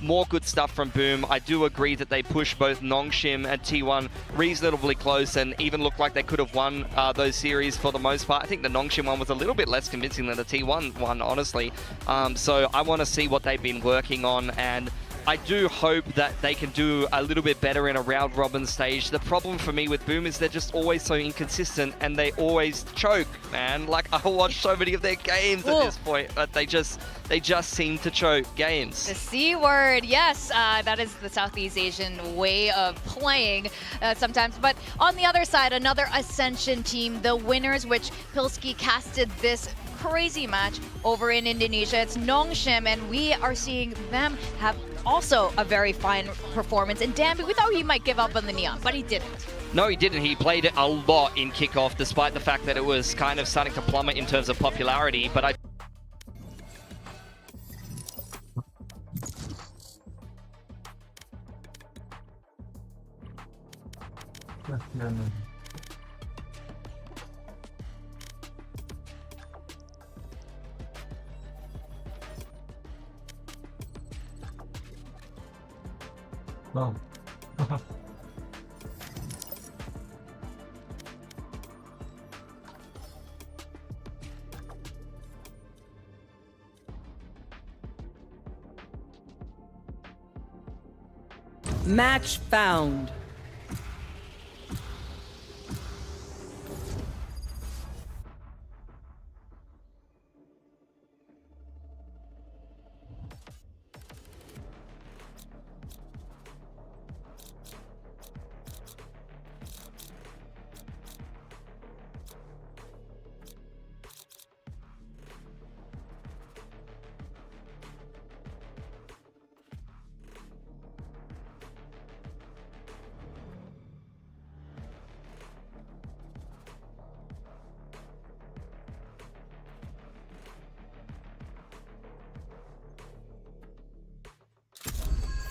More good stuff from Boom. I do agree that they pushed both Nongshim and T1 reasonably close and even looked like they could have won those series for the most part. I think the Nongshim one was a little bit less convincing than the T1 one, honestly. So I want to see what they've been working on, and I do hope that they can do a little bit better in a round robin stage. The problem for me with Boom is they're just always so inconsistent and they always choke, man. Like, I watch so many of their games at this point, but they just seem to choke games. The C word, yes, that is the Southeast Asian way of playing sometimes. But on the other side, another Ascension team, the winners, which Pilski casted this crazy match over in Indonesia. It's Nongshim, and we are seeing them have also a very fine performance. And Danby, we thought he might give up on the Neon, but he didn't. No, he didn't. He played it a lot in kickoff, despite the fact that it was kind of starting to plummet in terms of popularity. But I No. Match found.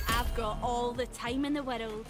I've got all the time in the world.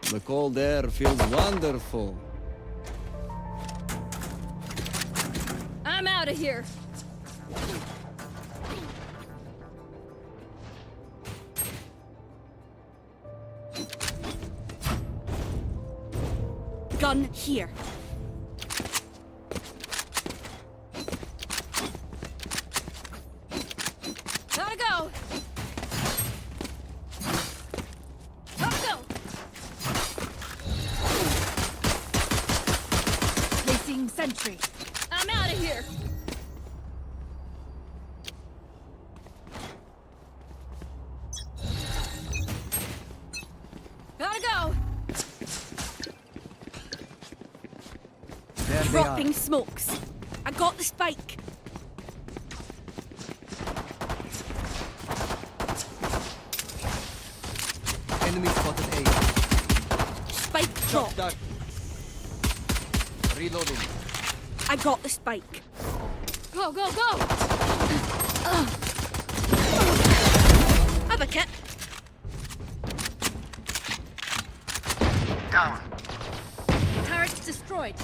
The cold air feels wonderful. I'm out of here. Gun here. Gotta go. Gotta go. Placing sentry. I'm out of here. Gotta go. There they Dropping are. smokes. I got the spike. Enemy spotted A. Spike dropped. Dark. Reloading. I got the spike. Go, go, go. Have a kit. Down. Turret's destroyed.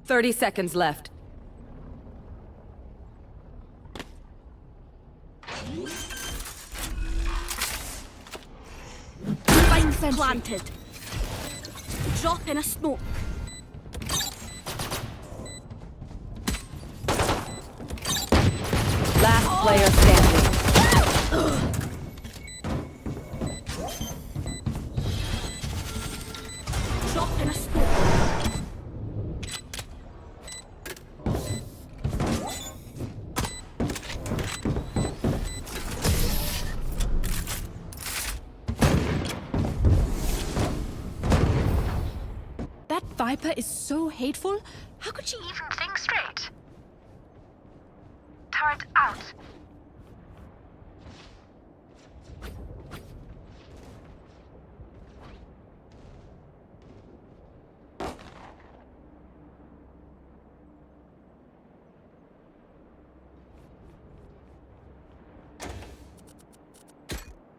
Thirty seconds left. Spike planted. Drop in a smoke. Last player standing. Drop in a smoke. That Viper is so hateful. How could she Even think straight. Turret out.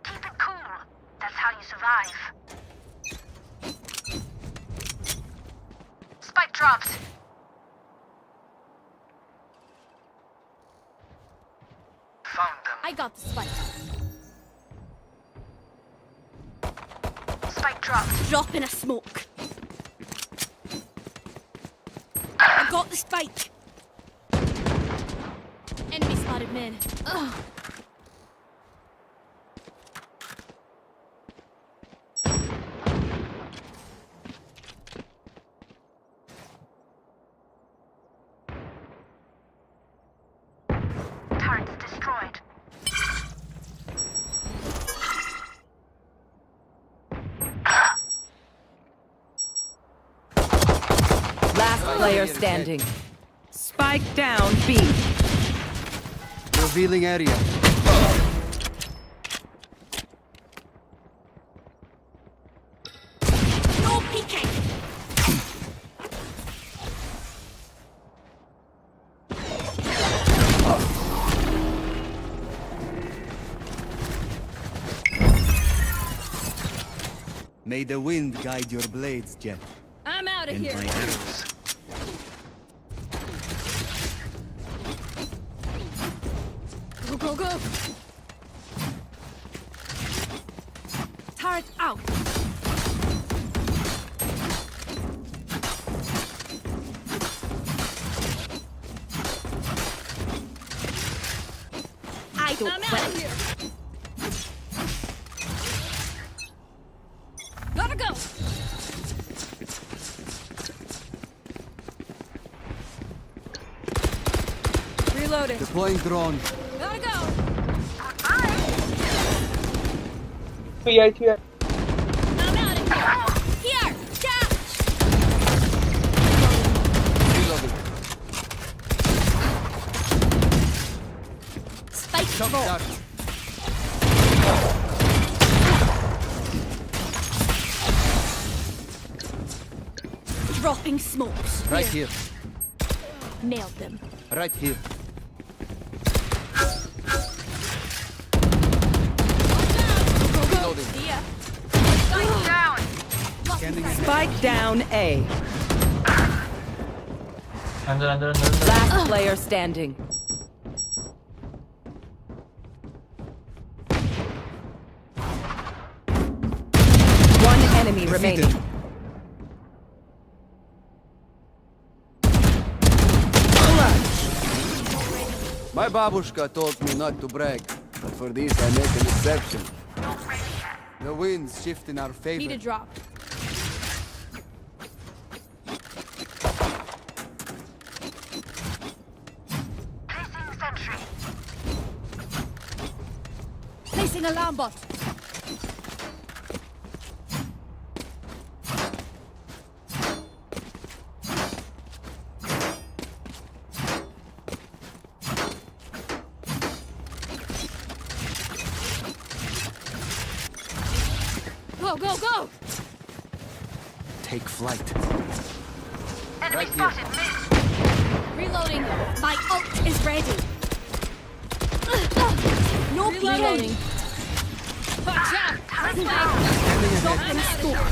Keep it cool. That's how you survive. Spike dropped. Found them. I got the spike. Spike dropped. Drop in a smoke. I got the spike. Enemy spotted mid. Ugh. Turrets destroyed. Last player standing. Spike down B. Revealing area. No peeking. May the wind guide your blades, Jet. I'm out of And here. my arrows. Go, go, go. Turret out. I don't I'm out quit. of here. Gotta go. Reloading. Deploying drone. Gotta go. Here. I'm out of here. Here. Dropping smokes. Right here. Nailed them. Right here. Reloading. Spike down. Spike down A. Under. Last player standing. One enemy remaining. My babushka told me not to brag, but for this I make an exception. The winds shift in our favor. Need a drop. Placing sentry. Placing alarm bot. Go! Take flight. Enemy spotted mid. Reloading. My ult is ready. No reloading. Watch out! Dropping scope.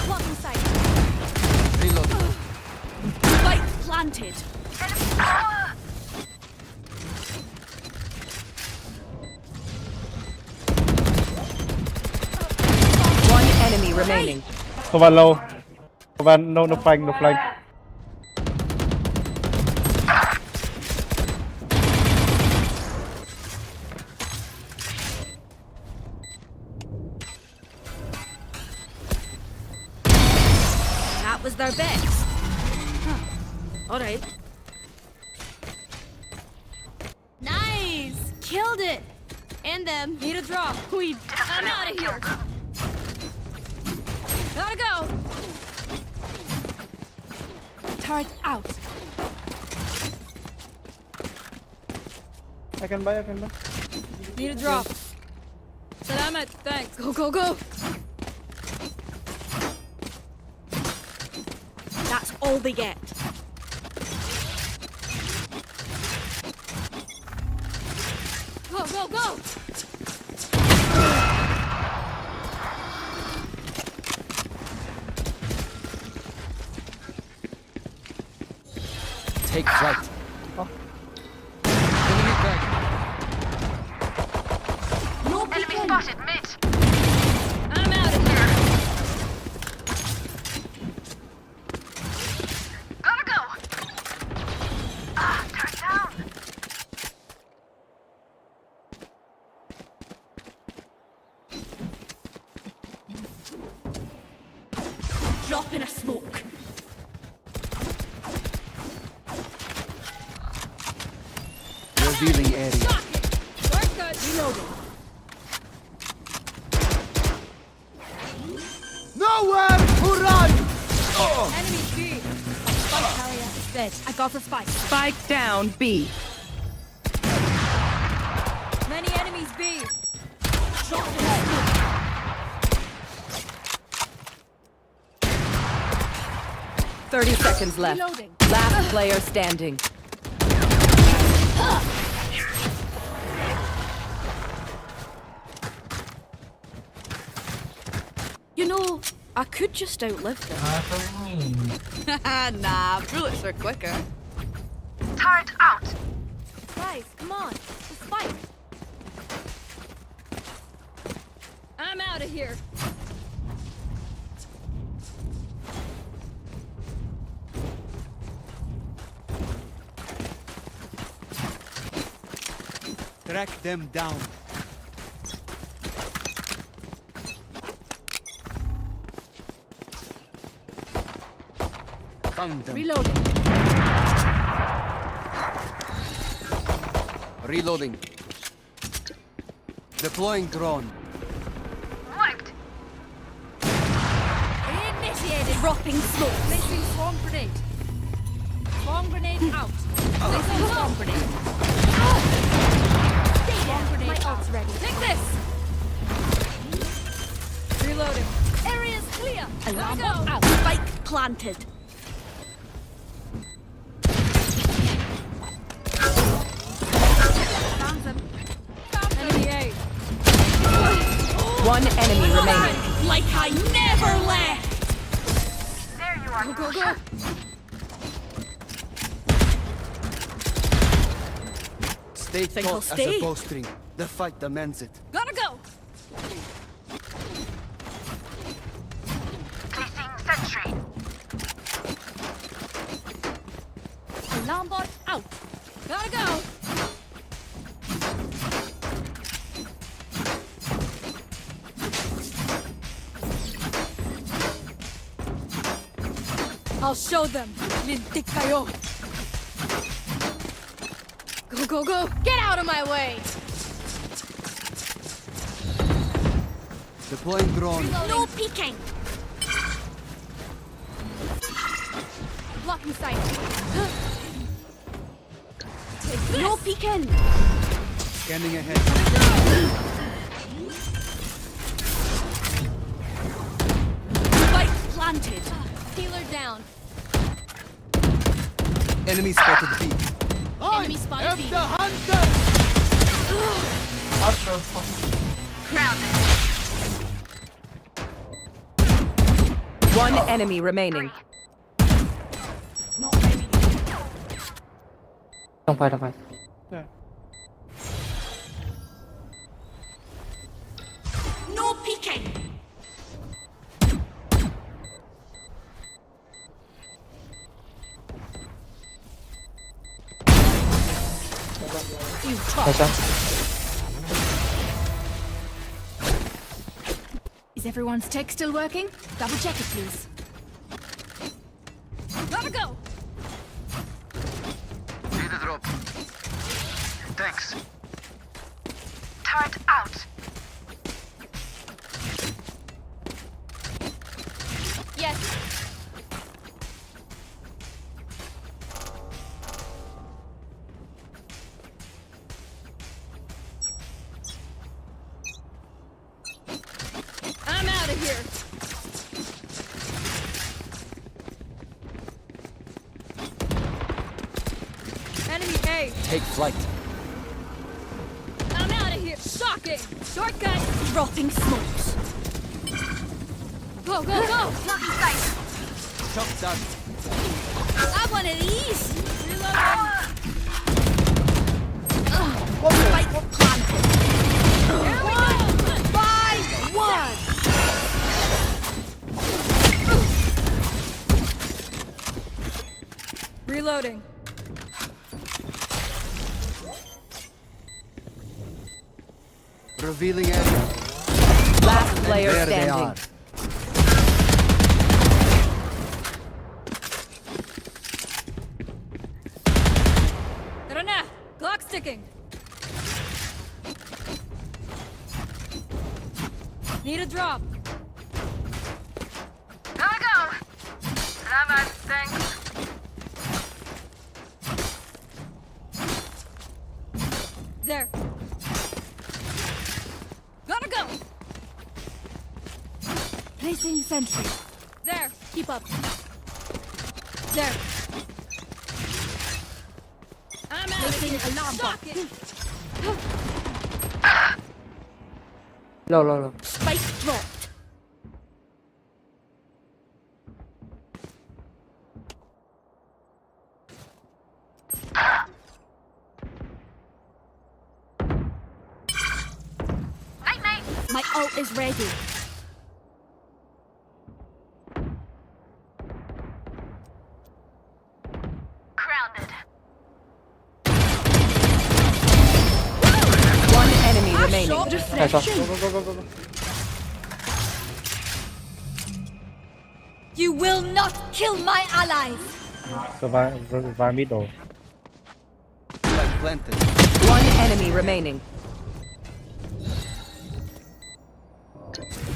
Blocking sight. Reloading. Spike planted. One enemy remaining. One low. One no flying. That was their best. Alright. Nice! Killed it! And them. Need a drop. I'm out of here. Gotta go. Turret out. I can buy. Need a drop. Salamat. Thanks. Go. That's all they get. Go. Take flight. No Enemy peeking. spotted mid. I'm out of here. Gotta go. Turret down. Drop in a smoke. Revealing area. We're good. Reloading. Nowhere to run! Enemy B. Spike carrier is dead. I got the spike. Spike down B. Many enemies B. Drop in a smoke. 30 seconds left. Reloading. Last player standing. You know, I could just outlive them. Nah, bullets are quicker. Turret out. Guys, come on. Just fight. I'm out of here. Track them down. Found them. Reloading. Reloading. Deploying drone. Wiped. Initiated. Dropping smoke. Placing swarm grenade. Swarm grenade out. My ult's ready. Take this! Reloading. Area's clear. Alarm Gotta go. out. Spike planted. Found them. Enemy A. One enemy remaining. Like I never left. There you are. Go, go, go. Stay Think I'll taut as stay? a bowstring. The fight demands it. Gotta go. Placing sentry. Alarm bot out. Gotta go. I'll show them. Lintik kayo. Go, go, go. Get out of my way. Deploying drone. No peeking. Blocking sight. No peeking. Scanning ahead. Spike planted. Healer down. Enemy spotted B. Enemy spotted B. One enemy remaining. Don't fight, don't fight. No peeking. Nice one. Is everyone's tech still working? Double check it, please. Gotta go. Need a drop. Thanks. Turret out. Yes. I'm out of here. Enemy A. Take flight. I'm out of here. Shocking. Shortcut. Dropping smokes. Go, go, go. Blocking sight. Shot done. I want of these. Reloading. Spike planted. Here we go. 5-1. Reloading. Revealing area. Last player There they standing. are. Rana. Clock ticking. Need a drop. Gotta go. Salamat. Thanks. There. Gotta go. Placing sentry. There. Keep up. There. I'm out of here. Alarm bot. Shocking. Low, low, low. Spike dropped. Night, night. My ult is ready. Grounded. One enemy remaining. Nice one. Go, go, go, go, go, go. You will not kill my allies. Survive middle. Spike planted. One enemy remaining.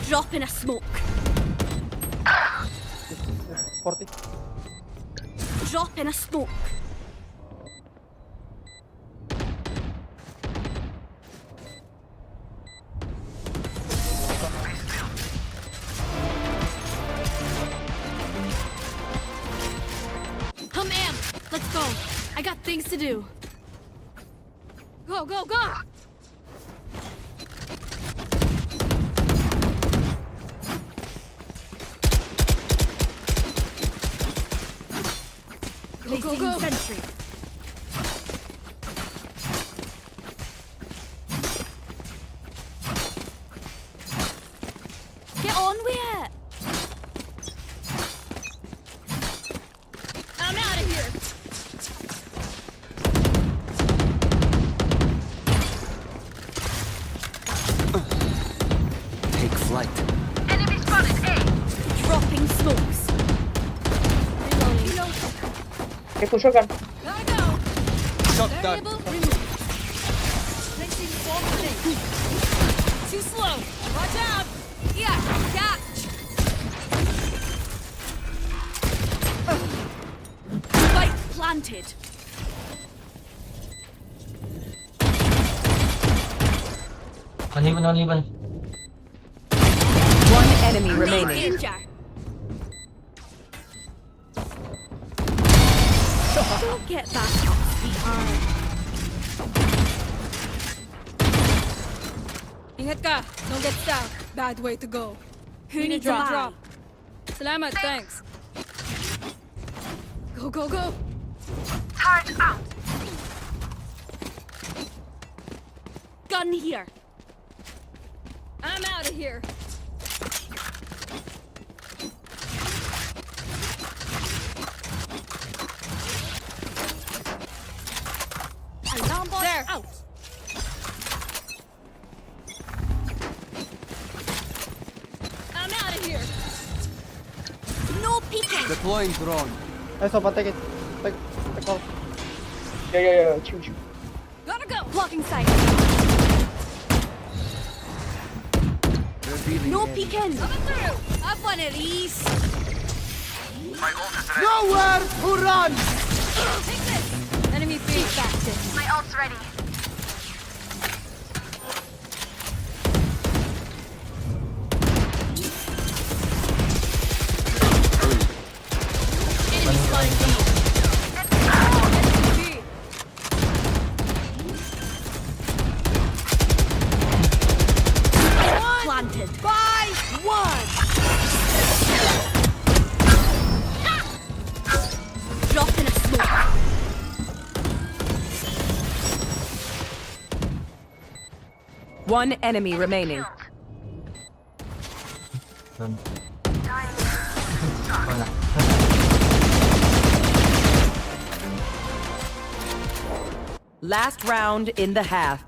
Drop in a smoke. 40. Drop in a smoke. let's go. I got things to do. Go, go, go! Go, go, go! Sentry. Get on with it! I'm out of here! Take flight. Enemy spotted A. Dropping smokes. Reloading. Okay, push your gun. Gotta go. Shot down. Variable removed. Placing swarm grenade. Too slow. Watch out. Yeah, catch. Spike planted. Uneven. One enemy remaining. Danger. Don't get back up, sweetheart. Ingat ka. Don't get stuck. Bad way to go. Who needs a drop? Salamat, thanks. Go, go, go. Turret out. Gun here. I'm out of here. Alarm bot there. Out. I'm out of here. No peeking. Deploying drone. Hey, Sofa, take it. Take all. Yeah. Chill. Gotta go. Blocking sight. No peeking. Coming through. Have one of these. My ult is ready. Nowhere to run! Take this. Enemy feet faster. My ult's ready. Enemy spotted B. Planted. By one. Drop in a smoke. One enemy remaining. Last round in the half.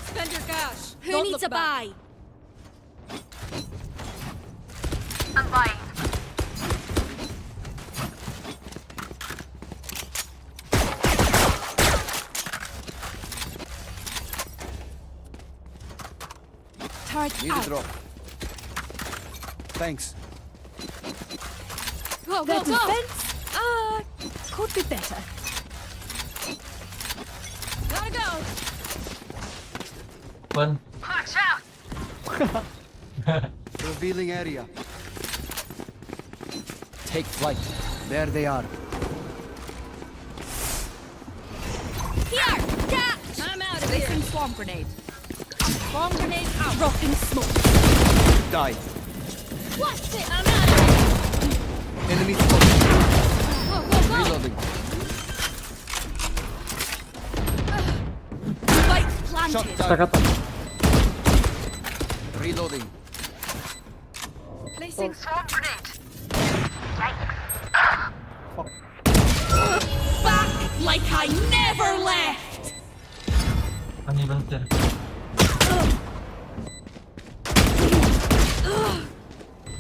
Spend your cash. Who needs a buy? I'm buying. Turret Need out. a drop. Thanks. Go, The go, go. defense could be better. Gotta go. One. Watch out. Revealing area. Take flight. There they are. Here. Catch. I'm out of here. Swarm grenade. Swarm grenade out. Dropping smoke. Die. What's it? I'm out of here. Enemy spotted. Go, go, go. Reloading. Spike planted. Shot Stuck down. up. Reloading. Placing Swarm grenade. back like I never left. Uneven there.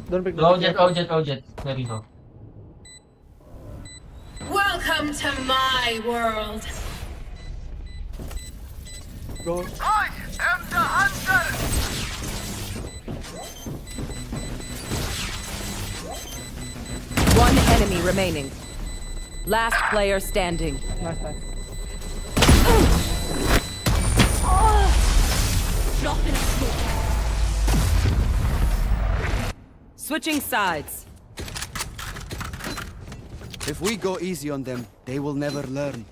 Don't pick. Low jet. There you go. Welcome to my world. Go. I am the hunter. One enemy remaining. Last player standing. Nice. Drop in a smoke. Switching sides. If we go easy on them, they will never learn.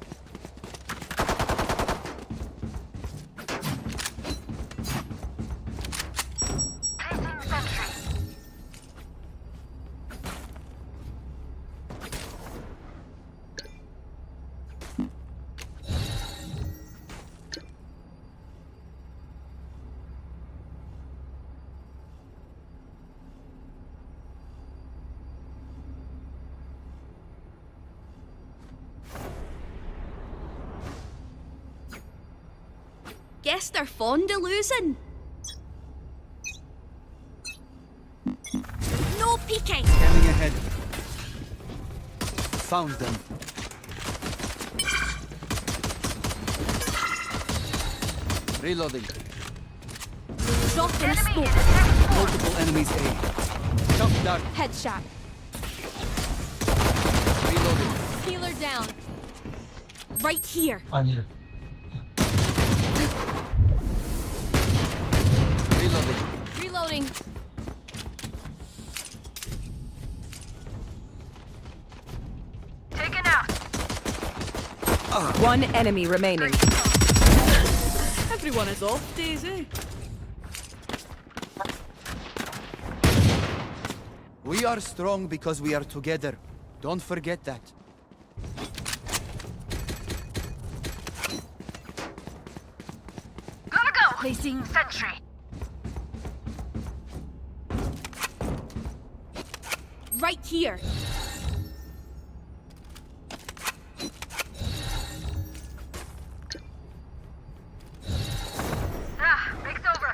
Guess they're fond of losing. No peeking. Scanning ahead. Found them. Reloading. Drop in a smoke. Multiple enemies A. Jump down. Headshot. Reloading. Healer down. Right here. On here. Reloading. Reloading. Taken out. One enemy remaining. Everyone is off, Daisy. We are strong because we are together. Don't forget that. Gotta go. Placing. Sentry. Right here. Breaks over.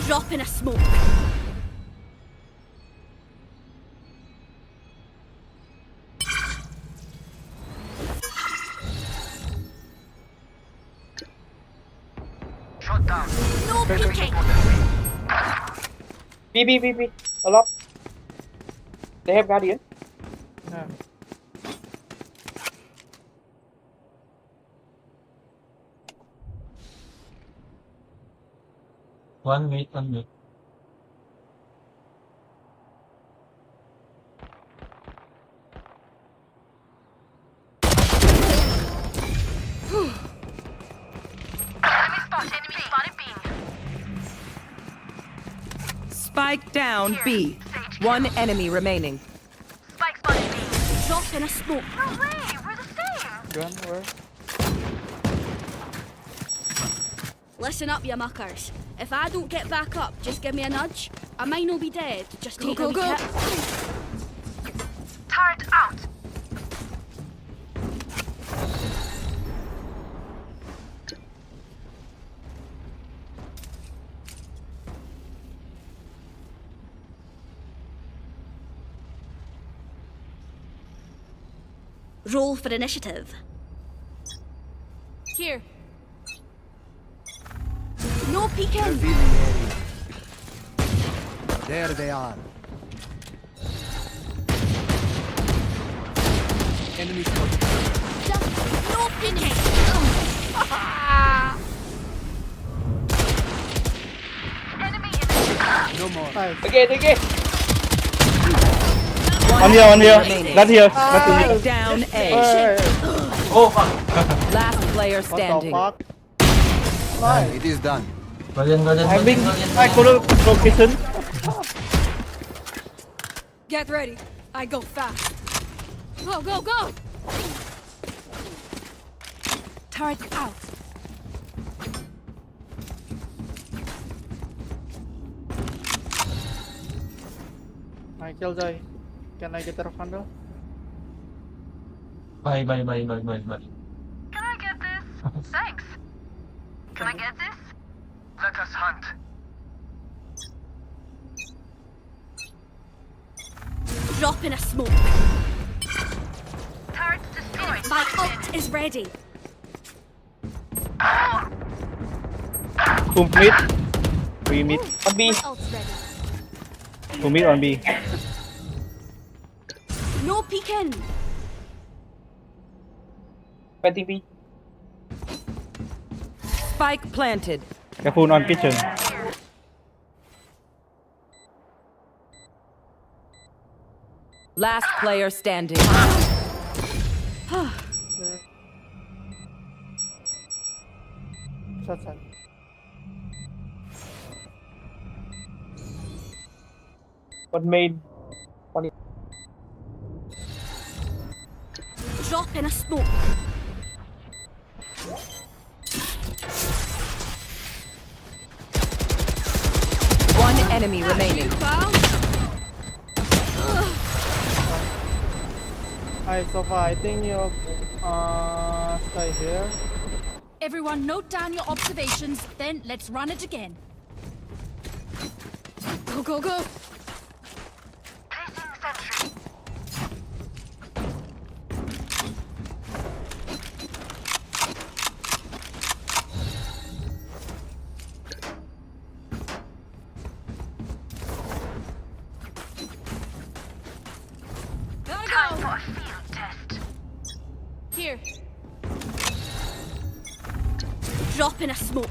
Drop in a smoke. Shot down. No peeking. B. A lot. They have Guardian. Yeah. One mid. Enemy spotted B. Spike down B. One enemy remaining. Spike spotted B. Drop in a smoke. No way, we're the same. Gun, where? Listen up, you muckers. If I don't get back up, just give me a nudge. I might not be dead. Just take a wee hit. Turret out. Roll for initiative. Here. No peeking. Revealing area. There they are. Enemy spotted. Just no peeking. Enemy No more. Again. One On here. remaining. Not here. Spike down A. Oh fuck. Last player standing. It is done. Guardian. I couldn't location. Get ready. I go fast. Go. Turret out. I killjoy. Can I get a vandal? Bye. Can I get this? Thanks. Can I get this? Let us hunt. Drop in a smoke. Turret destroyed. My ult is ready. Two mid. We mid. On B. My ult's ready. Two mid on B. No peeking. Fighting B. Spike planted. Careful on kitchen. Last player standing. Short side. What made? Drop in a smoke. One enemy remaining. Alright, so far I think you stay here. Everyone note down your observations, then let's run it again. Go, go, go. Placing sentry. Gotta Time go. for a field test. Here. Drop in a smoke.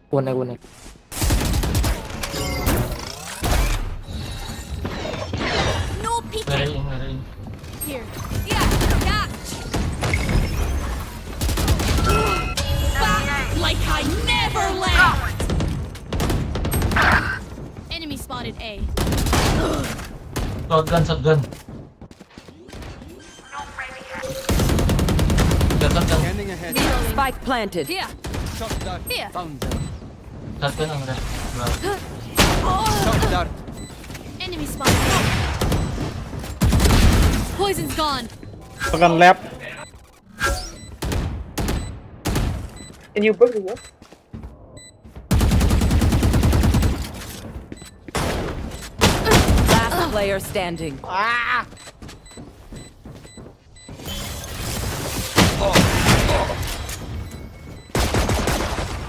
One egg. No peeking. Very in. Here. Yeah, catch. Back like I never left. Enemy spotted A. Shotgun. Shotgun. Scanning ahead. Spike planted. Here. Shot dart. Here. Found them. Shotgun ang red. Shot dart. Enemy spotted. Poison's gone. Shotgun left. Can you book it? Last player standing.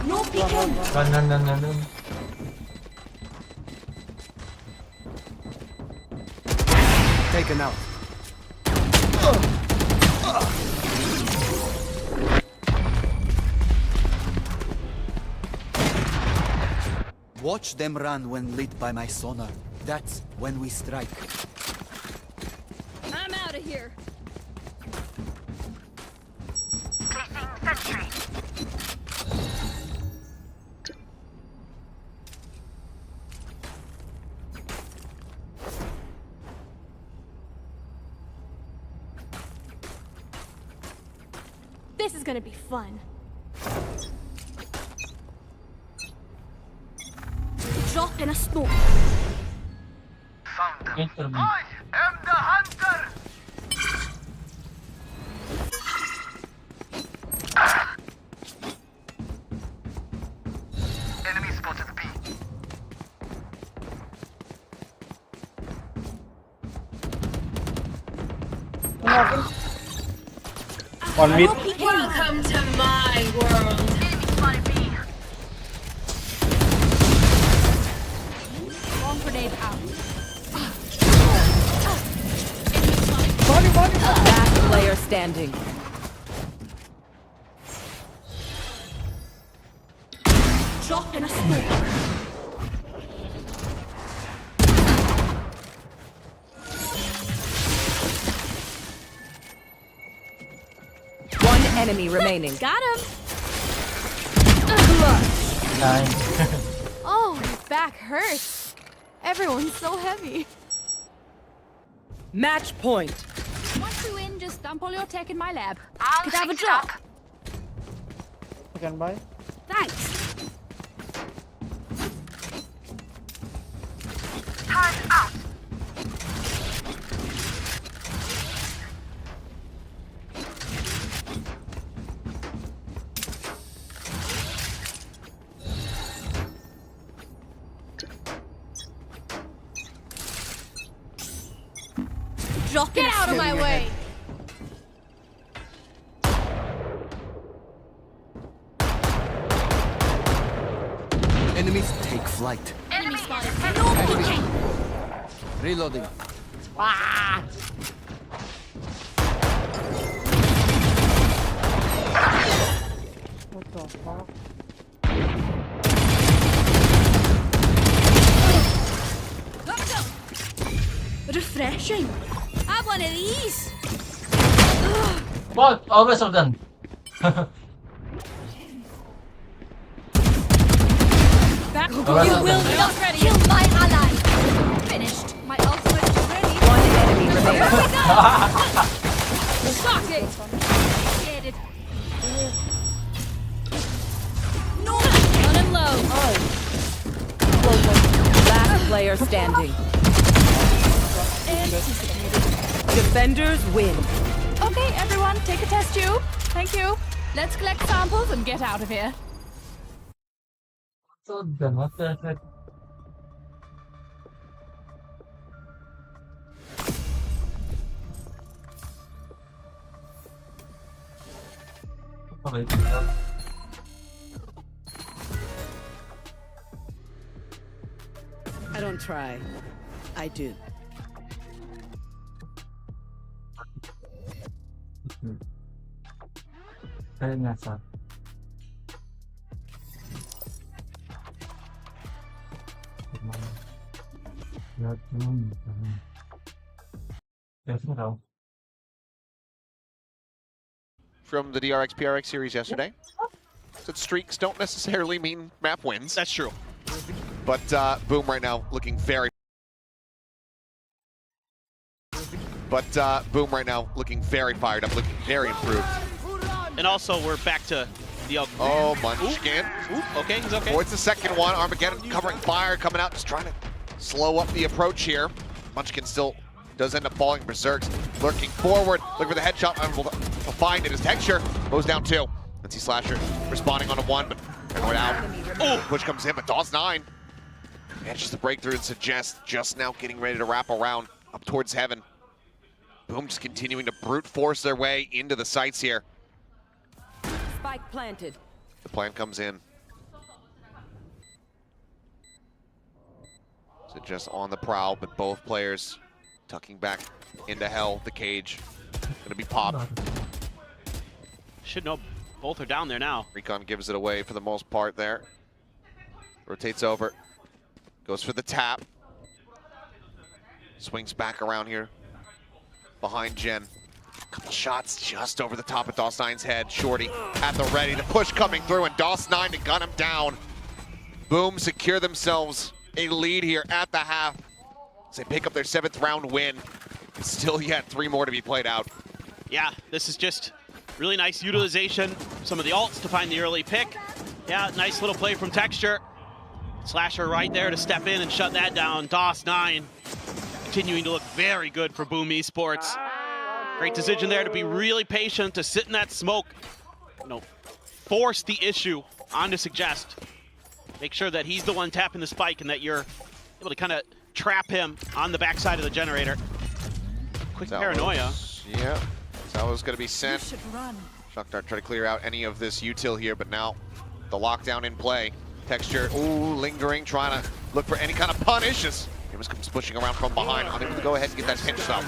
No peeking. Run. Taken out. Watch them run when lit by my sonar. That's when we strike. I'm out of here. Placing sentry. This is gonna be fun. Drop in a smoke. Found them. Interview. I am the hunter. Enemy spotted B. One mid. Welcome to my world. Enemy spotted B. Long grenade out. Last player standing. Drop in a smoke. One enemy remaining. Got him. Nice. Oh, his back hurts. Everyone's so heavy. Match point. Once you win, just dump all your tech in my lab. I'll Could have a fix it drop. up. You can buy. Thanks. Time out. Drop Get out of my way. Enemies take flight. Enemy spotted. No peeking. Reloading. What the fuck? refreshing. Have one of these. What? Always have done. Back. You Alright, will okay. not ready. Kill my ally. Finished. My ultimate is ready. One enemy remaining. Shocking. Edit. No. Run him low. Last player standing. Defenders win. Okay, everyone, take a test tube. Thank you. Let's collect samples and get out of here. So done. What the heck? I don't try. I do. Saya nyasar. From the DRX PRX series yesterday, that streaks don't necessarily mean map wins. That's true. But Boom right now looking very. Boom right now looking very fired up, looking very improved. And also, we're back to the... Oh, Munchkin. Ooh, okay, he's okay. Avoids the second one. Armageddon covering fire, coming out, just trying to slow up the approach here. Munchkin still does end up falling. Berserk's lurking forward, looking for the headshot, unable to find it. His texture goes down 2. Let's see Slasher responding on a 1, but going out. Oh, push comes in, but DOS9 manages to break through and Suggest just now getting ready to wrap around up towards heaven. Boom just continuing to brute force their way into the sights here. Spike planted. The plan comes in. Suggest on the prowl, but both players tucking back into hell. The cage gonna be popped. Should know both are down there now. Recon gives it away for the most part there. Rotates over. Goes for the tap. Swings back around here. Behind Jen. Couple shots just over the top of DOS9's head. Shorty at the ready. The push coming through and DOS9 to gun him down. Boom secure themselves a lead here at the half. As they pick up their 7th round win. Still yet 3 more to be played out. Yeah, this is just really nice utilization. Some of the ults to find the early pick. Yeah, nice little play from Texture. Slasher right there to step in and shut that down. DOS9 continuing to look very good for Boom Esports. Great decision there to be really patient, to sit in that smoke. You know, force the issue onto Suggest. Make sure that he's the one tapping the spike and that you're able to kind of trap him on the backside of the generator. Quick paranoia. Yeah, Zalo's going to be sent. Shockdart try to clear out any of this util here, but now the lockdown in play. Texture, ooh, lingering, trying to look for any kind of punish. As Amos comes pushing around from behind, unable to go ahead and get that pinch stop.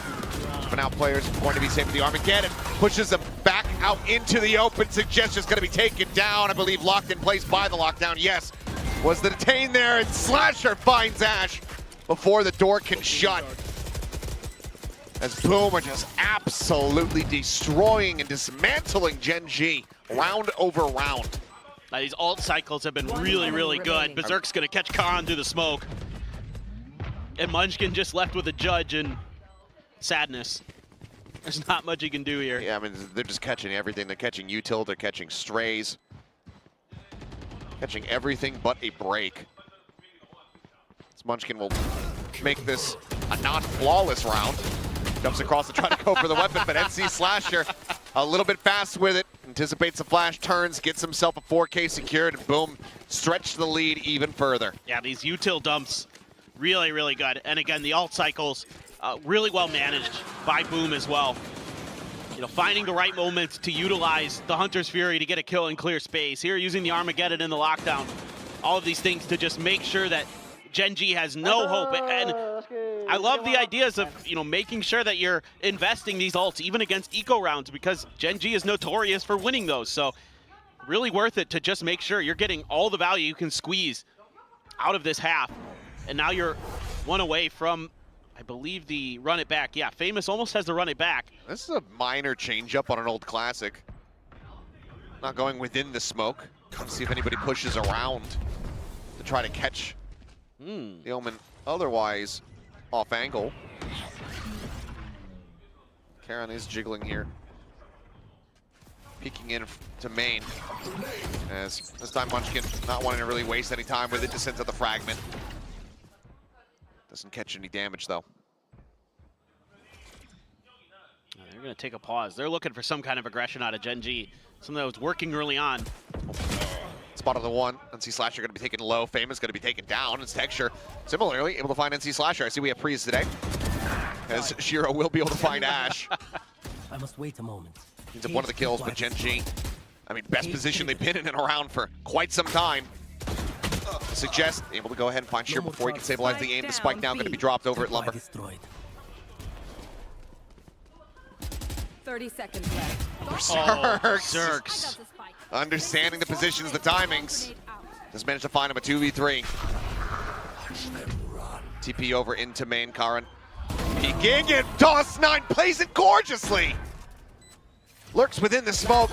But now players going to be safe with the Armageddon. Pushes them back out into the open. Suggestion's going to be taken down. I believe locked in place by the lockdown. Yes, was the detain there, and Slasher finds Ash before the door can shut. As Boom are just absolutely destroying and dismantling Gen G round over round. These alt cycles have been really, really good. Berserk's gonna catch Khan through the smoke. And Munchkin just left with a judge and sadness. There's not much he can do here. Yeah, I mean, they're just catching everything. They're catching util, they're catching strays. Catching everything but a break. This Munchkin will make this a non-flawless round. Jumps across to try to go for the weapon, but NC Slasher a little bit fast with it. Anticipates the flash, turns, gets himself a 4K secured, and boom, stretch the lead even further. Yeah, these util dumps, really, really good. And again, the alt cycles, really well managed by Boom as well. You know, finding the right moment to utilize the Hunter's Fury to get a kill in clear space. Here, using the Armageddon in the lockdown. All of these things to just make sure that Gen G has no hope. And I love the ideas of, you know, making sure that you're investing these ults even against eco rounds, because Gen G is notorious for winning those. So really worth it to just make sure you're getting all the value you can squeeze out of this half. And now you're one away from I believe the run it back. Yeah, FaizM almost has the run it back. This is a minor changeup on an old classic. Not going within the smoke. Let's see if anybody pushes around to try to catch the Omen otherwise off angle. Karen is jiggling here. Peeking in to main. As this time Munchkin not wanting to really waste any time with it, just into the fragment. Doesn't catch any damage though. They're going to take a pause. They're looking for some kind of aggression out of Gen G. Something that was working early on. Spot of the one. NC Slasher going to be taken low. FaizM going to be taken down. It's Texture similarly able to find NC Slasher. I see we have Priest today. As Shiro will be able to find Ash. I must wait a moment. Ends up one of the kills, but Gen G, I mean, best position they've been in and around for quite some time. Suggest able to go ahead and find Shiro before he can stabilize the aim. The spike now going to be dropped over at Lumber. 30 seconds left. Zerks. Understanding the positions, the timings. Just managed to find him a 2v3. TP over into main, Karin. Peeking, and Toss9 plays it gorgeously. Lurks within the smoke.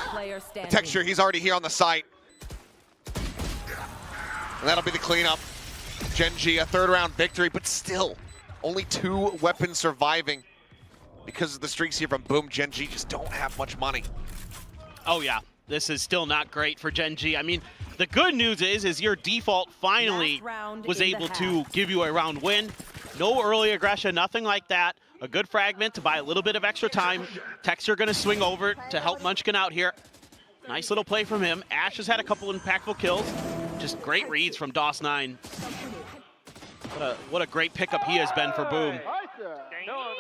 The Texture, he's already here on the site. And that'll be the cleanup. Gen G, a third round victory, but still only 2 weapons surviving. Because of the streaks here from Boom, Gen G just don't have much money. Oh yeah, this is still not great for Gen G. I mean, the good news is your default finally was able to give you a round win. No early aggression, nothing like that. A good fragment to buy a little bit of extra time. Texture gonna swing over to help Munchkin out here. Nice little play from him. Ash has had a couple impactful kills. Just great reads from Toss9. What a great pickup he has been for Boom.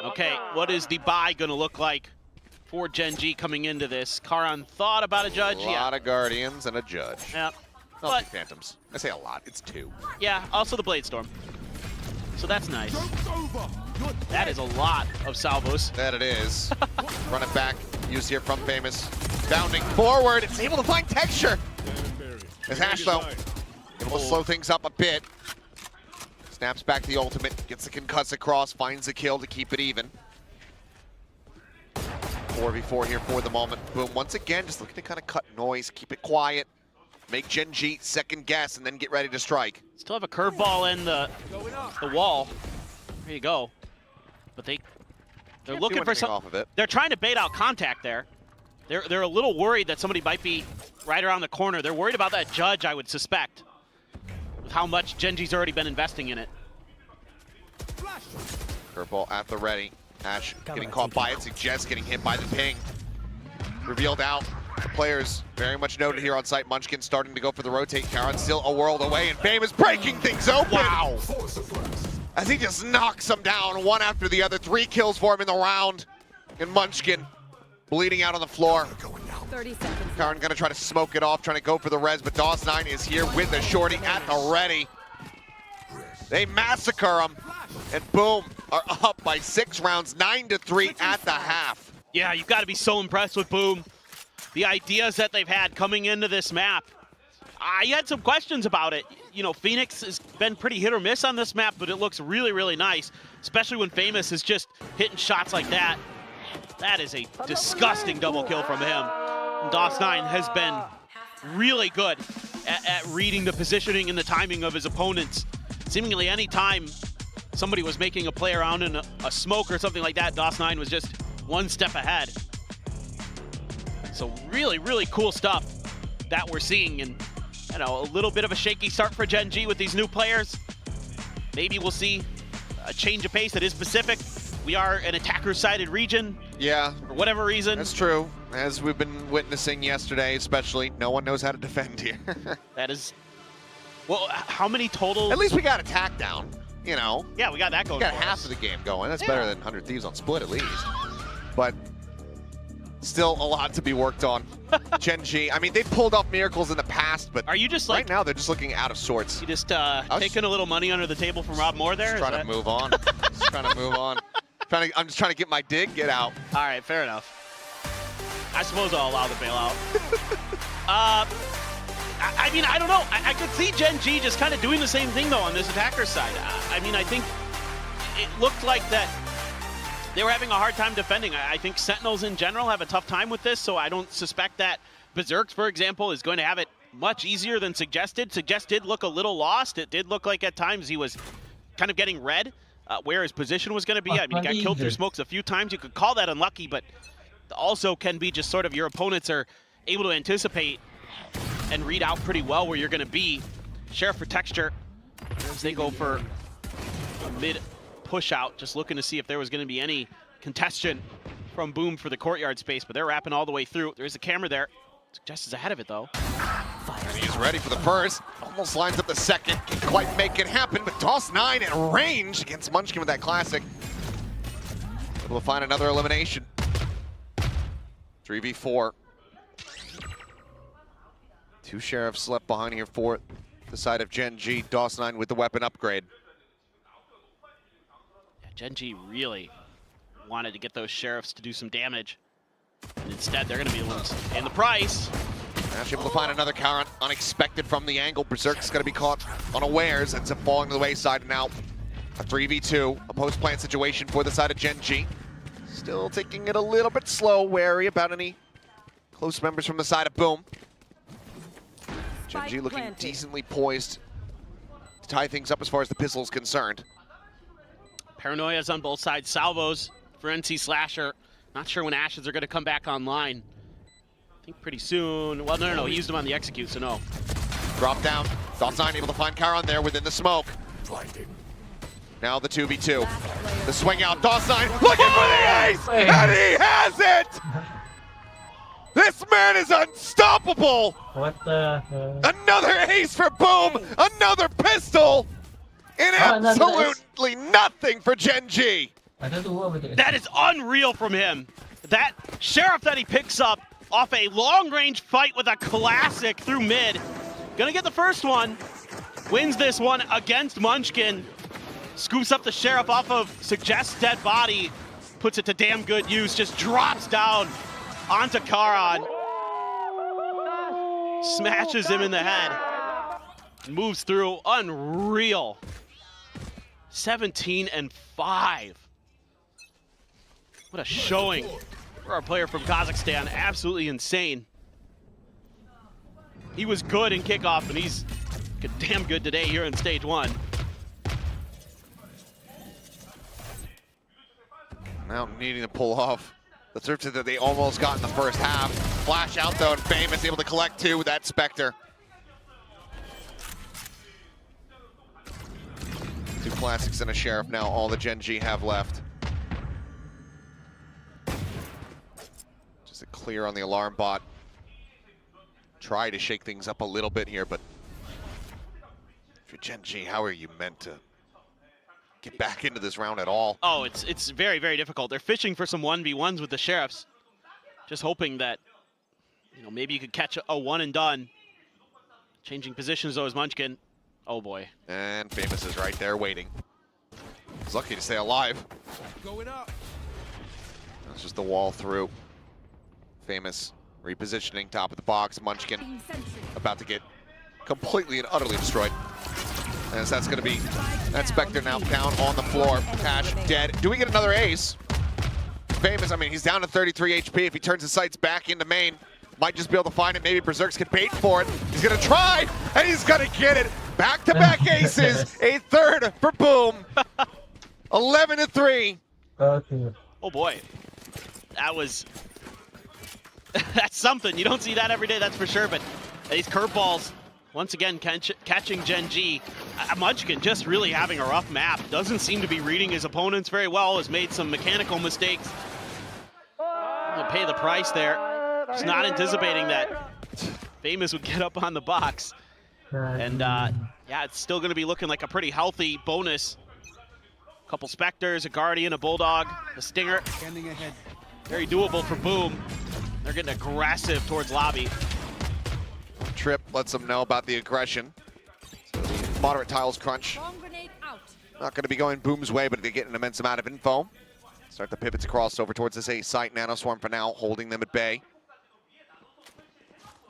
Okay, what is the buy gonna look like for Gen G coming into this? Karan thought about a judge. A lot of Guardians and a judge. Yeah. Not Phantoms. I say a lot, it's 2. Yeah, also the Blade Storm. So that's nice. That is a lot of salvos. That it is. Run it back, used here from FaizM. Bounding forward, it's able to find Texture. As Ash though, able to slow things up a bit. Snaps back the ultimate, gets the concuss across, finds the kill to keep it even. 4v4 here for the moment. Boom, once again, just looking to kind of cut noise, keep it quiet, make Gen G second guess, and then get ready to strike. Still have a curveball in the wall. There you go. But they're looking for something off of it. They're trying to bait out contact there. They're a little worried that somebody might be right around the corner. They're worried about that judge, I would suspect, with how much Gen G's already been investing in it. Curveball at the ready. Ash getting caught by it, Suggest getting hit by the ping. Revealed out. The players very much noted here on site. Munchkin starting to go for the rotate. Karan still a world away, and FaizM breaking things open. Wow. As he just knocks them down one after the other. 3 kills for him in the round. And Munchkin bleeding out on the floor. 30 seconds. Karan gonna try to smoke it off, trying to go for the res, but Toss9 is here with the shorty at the ready. They massacre him, and Boom are up by 6 rounds, 9-3 at the half. Yeah, you've got to be so impressed with Boom. The ideas that they've had coming into this map. I had some questions about it. You know, Phoenix has been pretty hit or miss on this map, but it looks really, really nice, especially when FaizM is just hitting shots like that. That is a disgusting double kill from him. And Toss9 has been really good at reading the positioning and the timing of his opponents. Seemingly any time somebody was making a play around in a smoke or something like that, Toss9 was just one step ahead. So really, really cool stuff that we're seeing. And, you know, a little bit of a shaky start for Gen G with these new players. Maybe we'll see a change of pace that is specific. We are an attacker-sided region. Yeah. For whatever reason. That's true. As we've been witnessing yesterday, especially, no one knows how to defend here. That is... Well, how many total... At least we got attack down, you know. Yeah, we got that going. We got half of the game going. That's better than 100 Thieves on Split, at least. But still a lot to be worked on. Gen G, I mean, they've pulled off miracles in the past, but are you just like, right now they're just looking out of sorts. You just taking a little money under the table from Rob Moore there? Just trying to move on. Just trying to move on. I'm just trying to get my dig, get out. All right, fair enough. I suppose I'll allow the bailout. I mean, I don't know. I could see Gen G just kind of doing the same thing, though, on this attacker side. I mean, I think it looked like that they were having a hard time defending. I think Sentinels in general have a tough time with this, so I don't suspect that Berserks, for example, is going to have it much easier than Suggested. Suggest did look a little lost. It did look like at times he was kind of getting red where his position was going to be. I mean, he got killed through smokes a few times. You could call that unlucky, but also can be just sort of your opponents are able to anticipate and read out pretty well where you're going to be. Sheriff for Texture as they go for a mid push out, just looking to see if there was going to be any contestation from Boom for the courtyard space, but they're wrapping all the way through. There's a camera there. Suggest is ahead of it though. He's ready for the first. Almost lines up the second. Can't quite make it happen, but Toss 9 in range against Munchkin with that classic. Able to find another elimination. 3v4. 2 Sheriffs left behind here for the side of Gen G. DOS 9 with the weapon upgrade. Yeah, Gen G really wanted to get those Sheriffs to do some damage. And instead, they're going to be losing. And the price. Nash able to find another counter, unexpected from the angle. Berserk's going to be caught unawares, ends up falling to the wayside. Now a 3v2, a post-plant situation for the side of Gen G. Still taking it a little bit slow, wary about any close members from the side of Boom. Gen G looking decently poised to tie things up as far as the pistol is concerned. Paranoia's on both sides. Salvos for NC Slasher. Not sure when Ashes are going to come back online. I think pretty soon. Well, no, he used them on the execute, so no. Drop down. DOS 9 able to find Charon there within the smoke. Now the 2v2. The swing out. DOS 9 looking for the ace! And he has it! This man is unstoppable! What the? Another ace for Boom! Another pistol! And absolutely nothing for Gen G! That is unreal from him. That Sheriff that he picks up off a long-range fight with a classic through mid. Gonna get the first one. Wins this one against Munchkin. Scoops up the Sheriff off of Suggest's dead body. Puts it to damn good use. Just drops down onto Charon. Smashes him in the head. Moves through. Unreal. 17-5. What a showing for our player from Kazakhstan. Absolutely insane. He was good in kickoff, and he's damn good today here in stage 1. Now needing to pull off the search that they almost got in the first half. Flash out though, and FaizM able to collect 2 with that Spectre. 2 classics and a Sheriff now, all the Gen G have left. Just a clear on the alarm bot. Try to shake things up a little bit here, but if you're Gen G, how are you meant to get back into this round at all? Oh, it's very, very difficult. They're fishing for some 1v1s with the Sheriffs. Just hoping that, you know, maybe you could catch a one and done. Changing positions though is Munchkin. Oh boy. And FaizM is right there waiting. He's lucky to stay alive. Going up. That's just the wall through. FaizM repositioning top of the box. Munchkin about to get completely and utterly destroyed. As that's going to be that Spectre now down on the floor. Cash dead. Do we get another ace? FaizM, I mean, he's down to 33 HP. If he turns his sights back into main, might just be able to find it. Maybe Berserks can bait for it. He's going to try, and he's going to get it. Back-to-back aces. A third for Boom. 11-3. Oh boy. That was... that's something. You don't see that every day, that's for sure, but these curveballs, once again, catching Gen G. Munchkin just really having a rough map. Doesn't seem to be reading his opponents very well. Has made some mechanical mistakes. Gonna pay the price there. Just not anticipating that FaizM would get up on the box. And yeah, it's still gonna be looking like a pretty healthy bonus. A couple Spectres, a Guardian, a Bulldog, a Stinger. Standing ahead. Very doable for Boom. They're getting aggressive towards lobby. Trip lets them know about the aggression. So the moderate tiles crunch. Not going to be going Boom's way, but they get an immense amount of info. Start the pivots across over towards this A site. Nanoswarm for now, holding them at bay.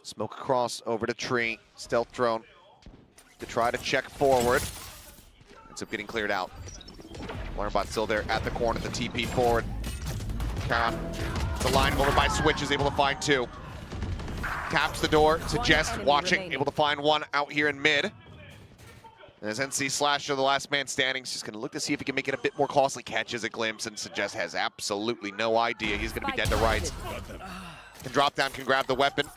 Smoke across over to Tree. Stealth drone to try to check forward. Ends up getting cleared out. Alarmbot still there at the corner, the TP forward. Karon, the line over by Switch, is able to find two. Taps the door, Suggest watching, able to find one out here in mid. And as NC Slasher, the last man standing, is just going to look to see if he can make it a bit more costly. Catches a glimpse, and Suggest has absolutely no idea. He's going to be dead to rights. Can drop down, can grab the weapon.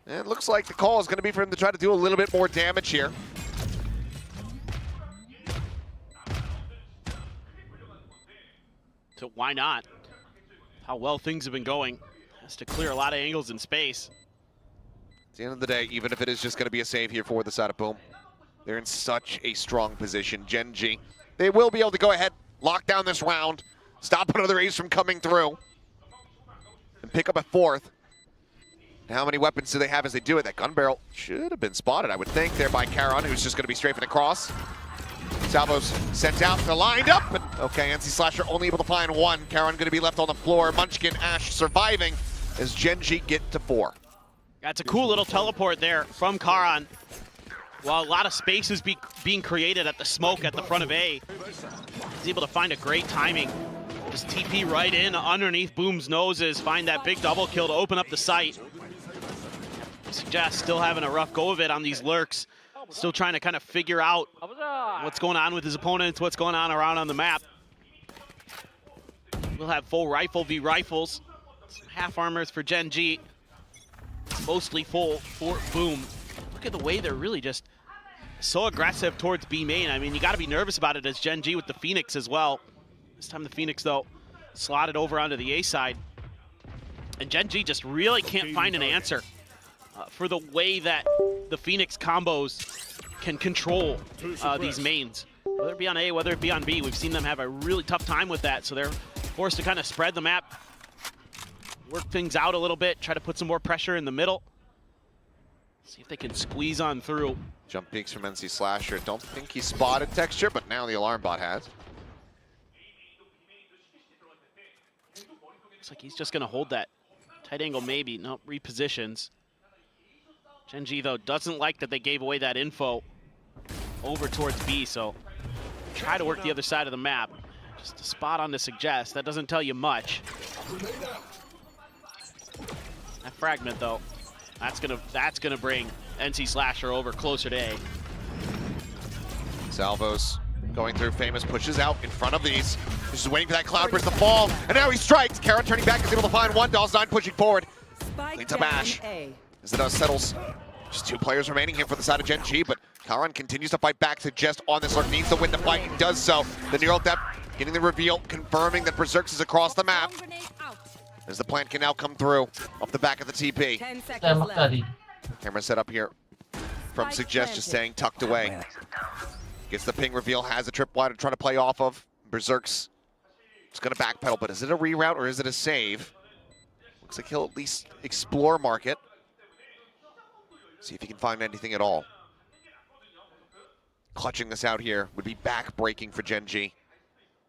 And it looks like the call is going to be for him to try to do a little bit more damage here. So why not? How well things have been going. Has to clear a lot of angles in space. At the end of the day, even if it is just going to be a save here for the side of Boom, they're in such a strong position. Gen G, they will be able to go ahead, lock down this round, stop another ace from coming through, and pick up a fourth. And how many weapons do they have as they do it? That gun barrel should have been spotted, I would think, there by Karon, who's just going to be strafing across. Salvo's sent out, they're lined up, but okay, NC Slasher only able to find one. Karon going to be left on the floor. Munchkin, Ash surviving as Gen G get to 4. That's a cool little teleport there from Karon. While a lot of space is being created at the smoke at the front of A, he's able to find a great timing. Just TP right in underneath Boom's noses, find that big double kill to open up the site. Suggest still having a rough go of it on these lurks. Still trying to kind of figure out what's going on with his opponents, what's going on around on the map. We'll have full rifle v rifles. Some half armors for Gen G. Mostly full for Boom. Look at the way they're really just so aggressive towards B main. I mean, you got to be nervous about it as Gen G with the Phoenix as well. This time the Phoenix, though, slotted over onto the A side. And Gen G just really can't find an answer for the way that the Phoenix combos can control these mains. Whether it be on A, whether it be on B, we've seen them have a really tough time with that. So they're forced to kind of spread the map, work things out a little bit, try to put some more pressure in the middle. See if they can squeeze on through. Jump peeks from NC Slasher. Don't think he spotted Texture, but now the Alarmbot has. Looks like he's just going to hold that tight angle maybe. No, repositions. Gen G, though, doesn't like that they gave away that info over towards B, so try to work the other side of the map. Just a spot on to Suggest. That doesn't tell you much. That fragment, though, that's gonna bring NC Slasher over closer to A. Salvo's going through. Famous pushes out in front of these. Just waiting for that Cloudburst to fall, and now he strikes. Karon turning back is able to find one. Dawes9 pushing forward. Cleans up Ash. As the dust settles. Just 2 players remaining here for the side of Gen G, but Karon continues to fight back. Suggest on this lurk, needs to win the fight, and does so. The neural depth getting the reveal, confirming that Berserks is across the map. As the plant can now come through off the back of the TP. Camera set up here from Suggest, just staying tucked away. Gets the ping reveal, has a tripwire to try to play off of. Berserks is going to backpedal, but is it a reroute or is it a save? Looks like he'll at least explore market. See if he can find anything at all. Clutching this out here would be back-breaking for Gen G.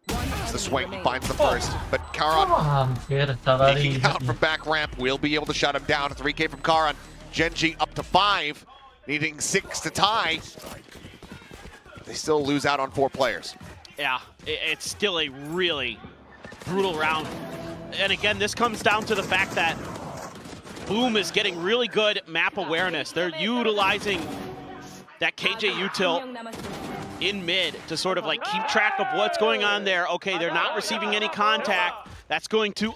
It's the swing, he finds the first, but Karon peeking out from back ramp will be able to shut him down. 3K from Karon. Gen G up to 5, needing 6 to tie. They still lose out on 4 players. Yeah, it's still a really brutal round. And again, this comes down to the fact that Boom is getting really good map awareness. They're utilizing that KJ util in mid to sort of like keep track of what's going on there. Okay, they're not receiving any contact. That's going to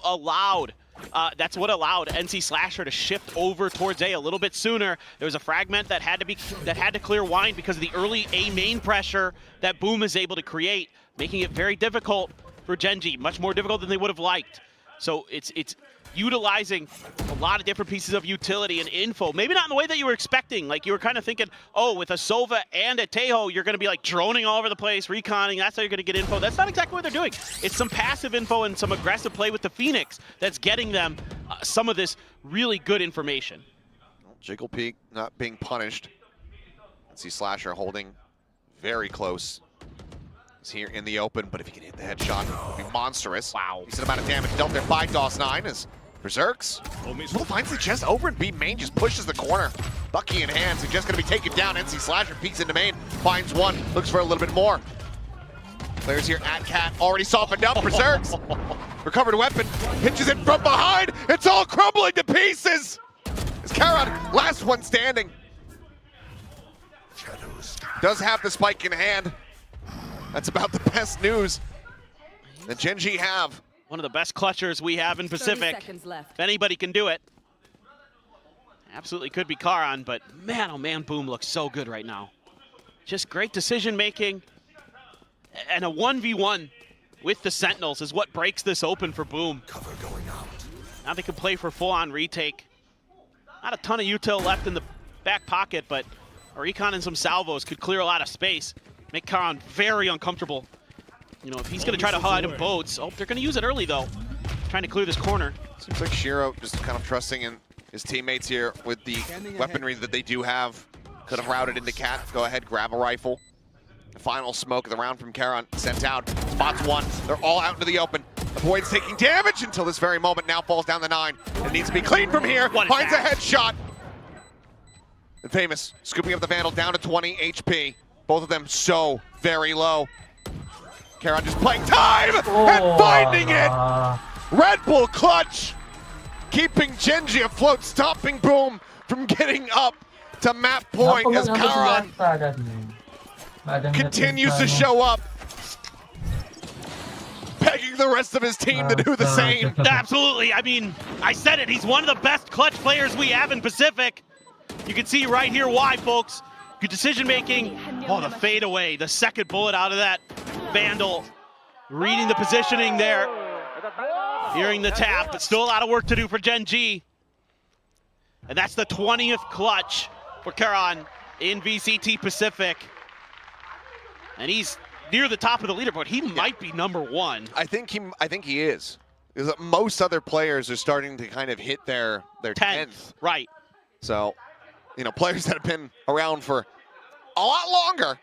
that's what allowed NC Slasher to shift over towards A little bit sooner. There was a fragment that had to clear Wine because of the early A main pressure that Boom is able to create, making it very difficult for Gen G, much more difficult than they would have liked. So it's utilizing a lot of different pieces of utility and info. Maybe not in the way that you were expecting. Like you were kind of thinking, oh, with a Sova and a Tejo, you're going to be like droning all over the place, reconning. That's how you're going to get info. That's not exactly what they're doing. It's some passive info and some aggressive play with the Phoenix that's getting them some of this really good information. Jiggle Peak not being punished. NC Slasher holding very close. He's here in the open, but if he can hit the headshot, it would be monstrous. Wow. Decent amount of damage dealt there by Dawes9 as Berserks finds the chest over in B main, just pushes the corner. Bucky in hand, so just going to be taken down. NC Slasher peeks into main, finds one, looks for a little bit more. Players here at Cat already softened up. Berserks. Recovered weapon. Hinges it from behind. It's all crumbling to pieces. It's Karan, last one standing. Does have the spike in hand. That's about the best news that Gen G have. One of the best clutchers we have in Pacific. 30 seconds left. If anybody can do it. Absolutely could be Karan, but man, oh man, Boom looks so good right now. Just great decision making. And a 1v1 with the Sentinels is what breaks this open for Boom. Cover going out. Now they can play for full-on retake. Not a ton of util left in the back pocket, but a recon and some salvos could clear a lot of space. Make Karan very uncomfortable. You know, if he's going to try to hide in boats. Oh, they're going to use it early, though. Trying to clear this corner. Seems like Shiro just kind of trusting in his teammates here with the weaponry that they do have. Could have routed into Cat. Go ahead, grab a rifle. The final smoke of the round from Karan sent out. Spots one. They're all out into the open. Avoids taking damage until this very moment. Now falls down the 9. It needs to be clean from here. Finds a headshot. And FaizM scooping up the Vandal down to 20 HP. Both of them so very low. Karan just playing time and finding it. Red Bull clutch. Keeping Gen G afloat, stopping Boom from getting up to map point as Karan continues to show up. Begging the rest of his team to do the same. Absolutely. I mean, I said it. He's one of the best clutch players we have in Pacific. You can see right here why, folks. Good decision making. Oh, the fade away. The second bullet out of that Vandal. Reading the positioning there. Hearing the tap, but still a lot of work to do for Gen G. And that's the 20th clutch for Karan in VCT Pacific. And he's near the top of the leaderboard. He might be #1. I think he is. Because most other players are starting to kind of hit their 10th. Right. So, you know, players that have been around for a lot longer.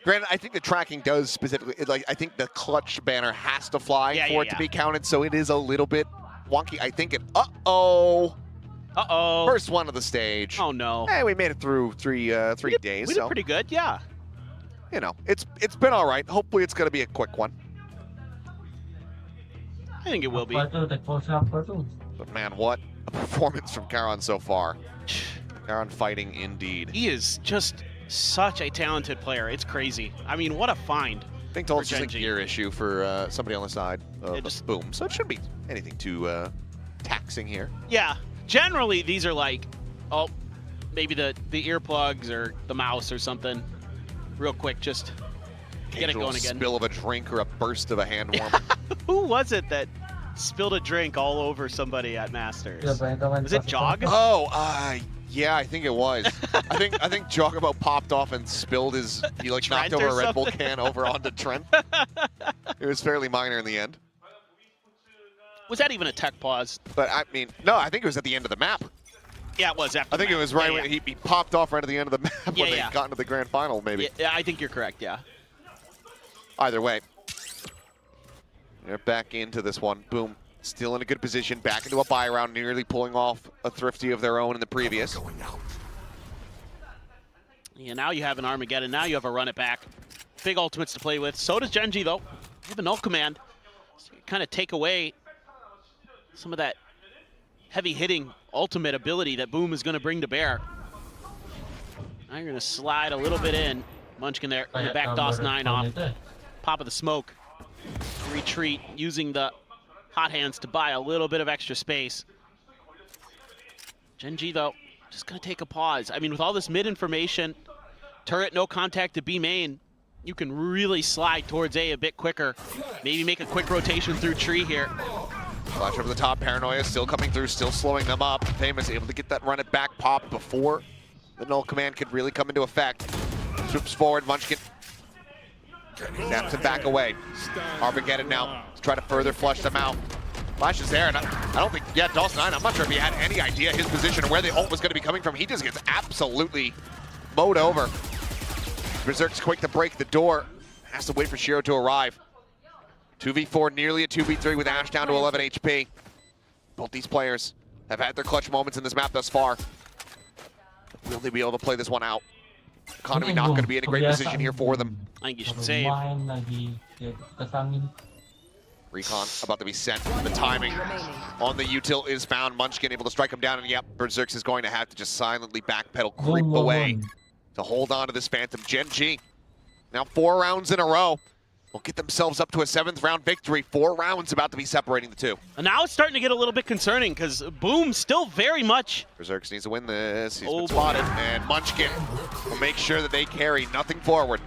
Granted, I think the tracking does specifically, like, I think the clutch banner has to fly for it to be counted, so it is a little bit wonky. I think it, uh-oh. First one of the stage. Oh, no. Hey, we made it through three days. We did pretty good, yeah. You know, it's been all right. Hopefully it's going to be a quick one. I think it will be. But man, what a performance from Karan so far. Karan fighting indeed. He is just such a talented player. It's crazy. I mean, what a find. I think it's just a gear issue for somebody on the side of Boom. So it shouldn't be anything too taxing here. Yeah. Generally, these are like, oh, maybe the earplugs or the mouse or something. Real quick, just get it going again. Spill of a drink or a burst of a hand warmer. Who was it that spilled a drink all over somebody at Masters? Was it Jog? Oh, yeah, I think it was. I think Jogabo popped off and spilled his, he like knocked over a Red Bull can over onto Trent. It was fairly minor in the end. Was that even a tech pause? But I mean, no, I think it was at the end of the map. Yeah, it was after I think it was right when he popped off right at the end of the map when they got into the grand final, maybe. Yeah, I think you're correct, yeah. Either way. They're back into this one. Boom. Still in a good position, back into a buy round, nearly pulling off a thrifty of their own in the previous. Yeah, now you have an Armageddon. Now you have a run it back. Big ultimates to play with. So does Gen G, though. You have a null command. So you kind of take away some of that heavy-hitting ultimate ability that Boom is going to bring to bear. Now you're going to slide a little bit in. Munchkin there, going to back DOS 9 off. Pop of the smoke. Retreat, using the hot hands to buy a little bit of extra space. Gen G, though, just going to take a pause. I mean, with all this mid information, turret, no contact to B main, you can really slide towards A bit quicker. Maybe make a quick rotation through tree here. Flash over the top, Paranoia still coming through, still slowing them up. FaizM able to get that run it back pop before the null command could really come into effect. Swoops forward, Munchkin snaps him back away. Armageddon now to try to further flush them out. Flash is there, and I don't think, DOS 9, I'm not sure if he had any idea his position or where the ult was going to be coming from. He just gets absolutely mowed over. Berserk's quick to break the door. Has to wait for Shiro to arrive. 2v4, nearly a 2v3 with Ash down to 11 HP. Both these players have had their clutch moments in this map thus far. Will they be able to play this one out? Economy not going to be in a great position here for them. I think you should save. Recon about to be sent. The timing on the util is found. Munchkin able to strike him down, and yep, Berserks is going to have to just silently backpedal, creep away to hold on to this Phantom. Gen G, now 4 rounds in a row, will get themselves up to a 7th round victory. 4 rounds about to be separating the two. And now it's starting to get a little bit concerning because Boom still very much. Berserks needs to win this. He's been spotted, and Munchkin will make sure that they carry nothing forward.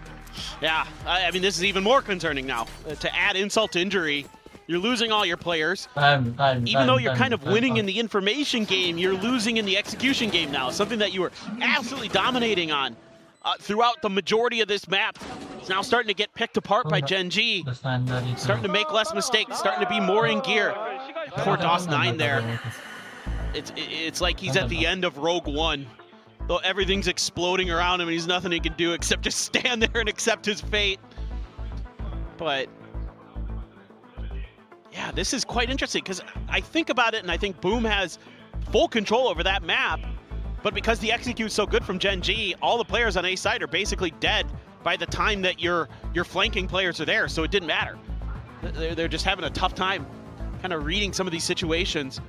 Yeah, I mean, this is even more concerning now. To add insult to injury, you're losing all your players. Even though you're kind of winning in the information game, you're losing in the execution game now. Something that you were absolutely dominating on throughout the majority of this map. It's now starting to get picked apart by Gen G. Starting to make less mistakes, starting to be more in gear. Poor DOS9 there. It's like he's at the end of Rogue One. Though everything's exploding around him and he's nothing he can do except just stand there and accept his fate. But yeah, this is quite interesting because I think about it and I think Boom has full control over that map. But because the execute's so good from Gen G, all the players on A side are basically dead by the time that your flanking players are there, so it didn't matter. They're just having a tough time kind of reading some of these situations.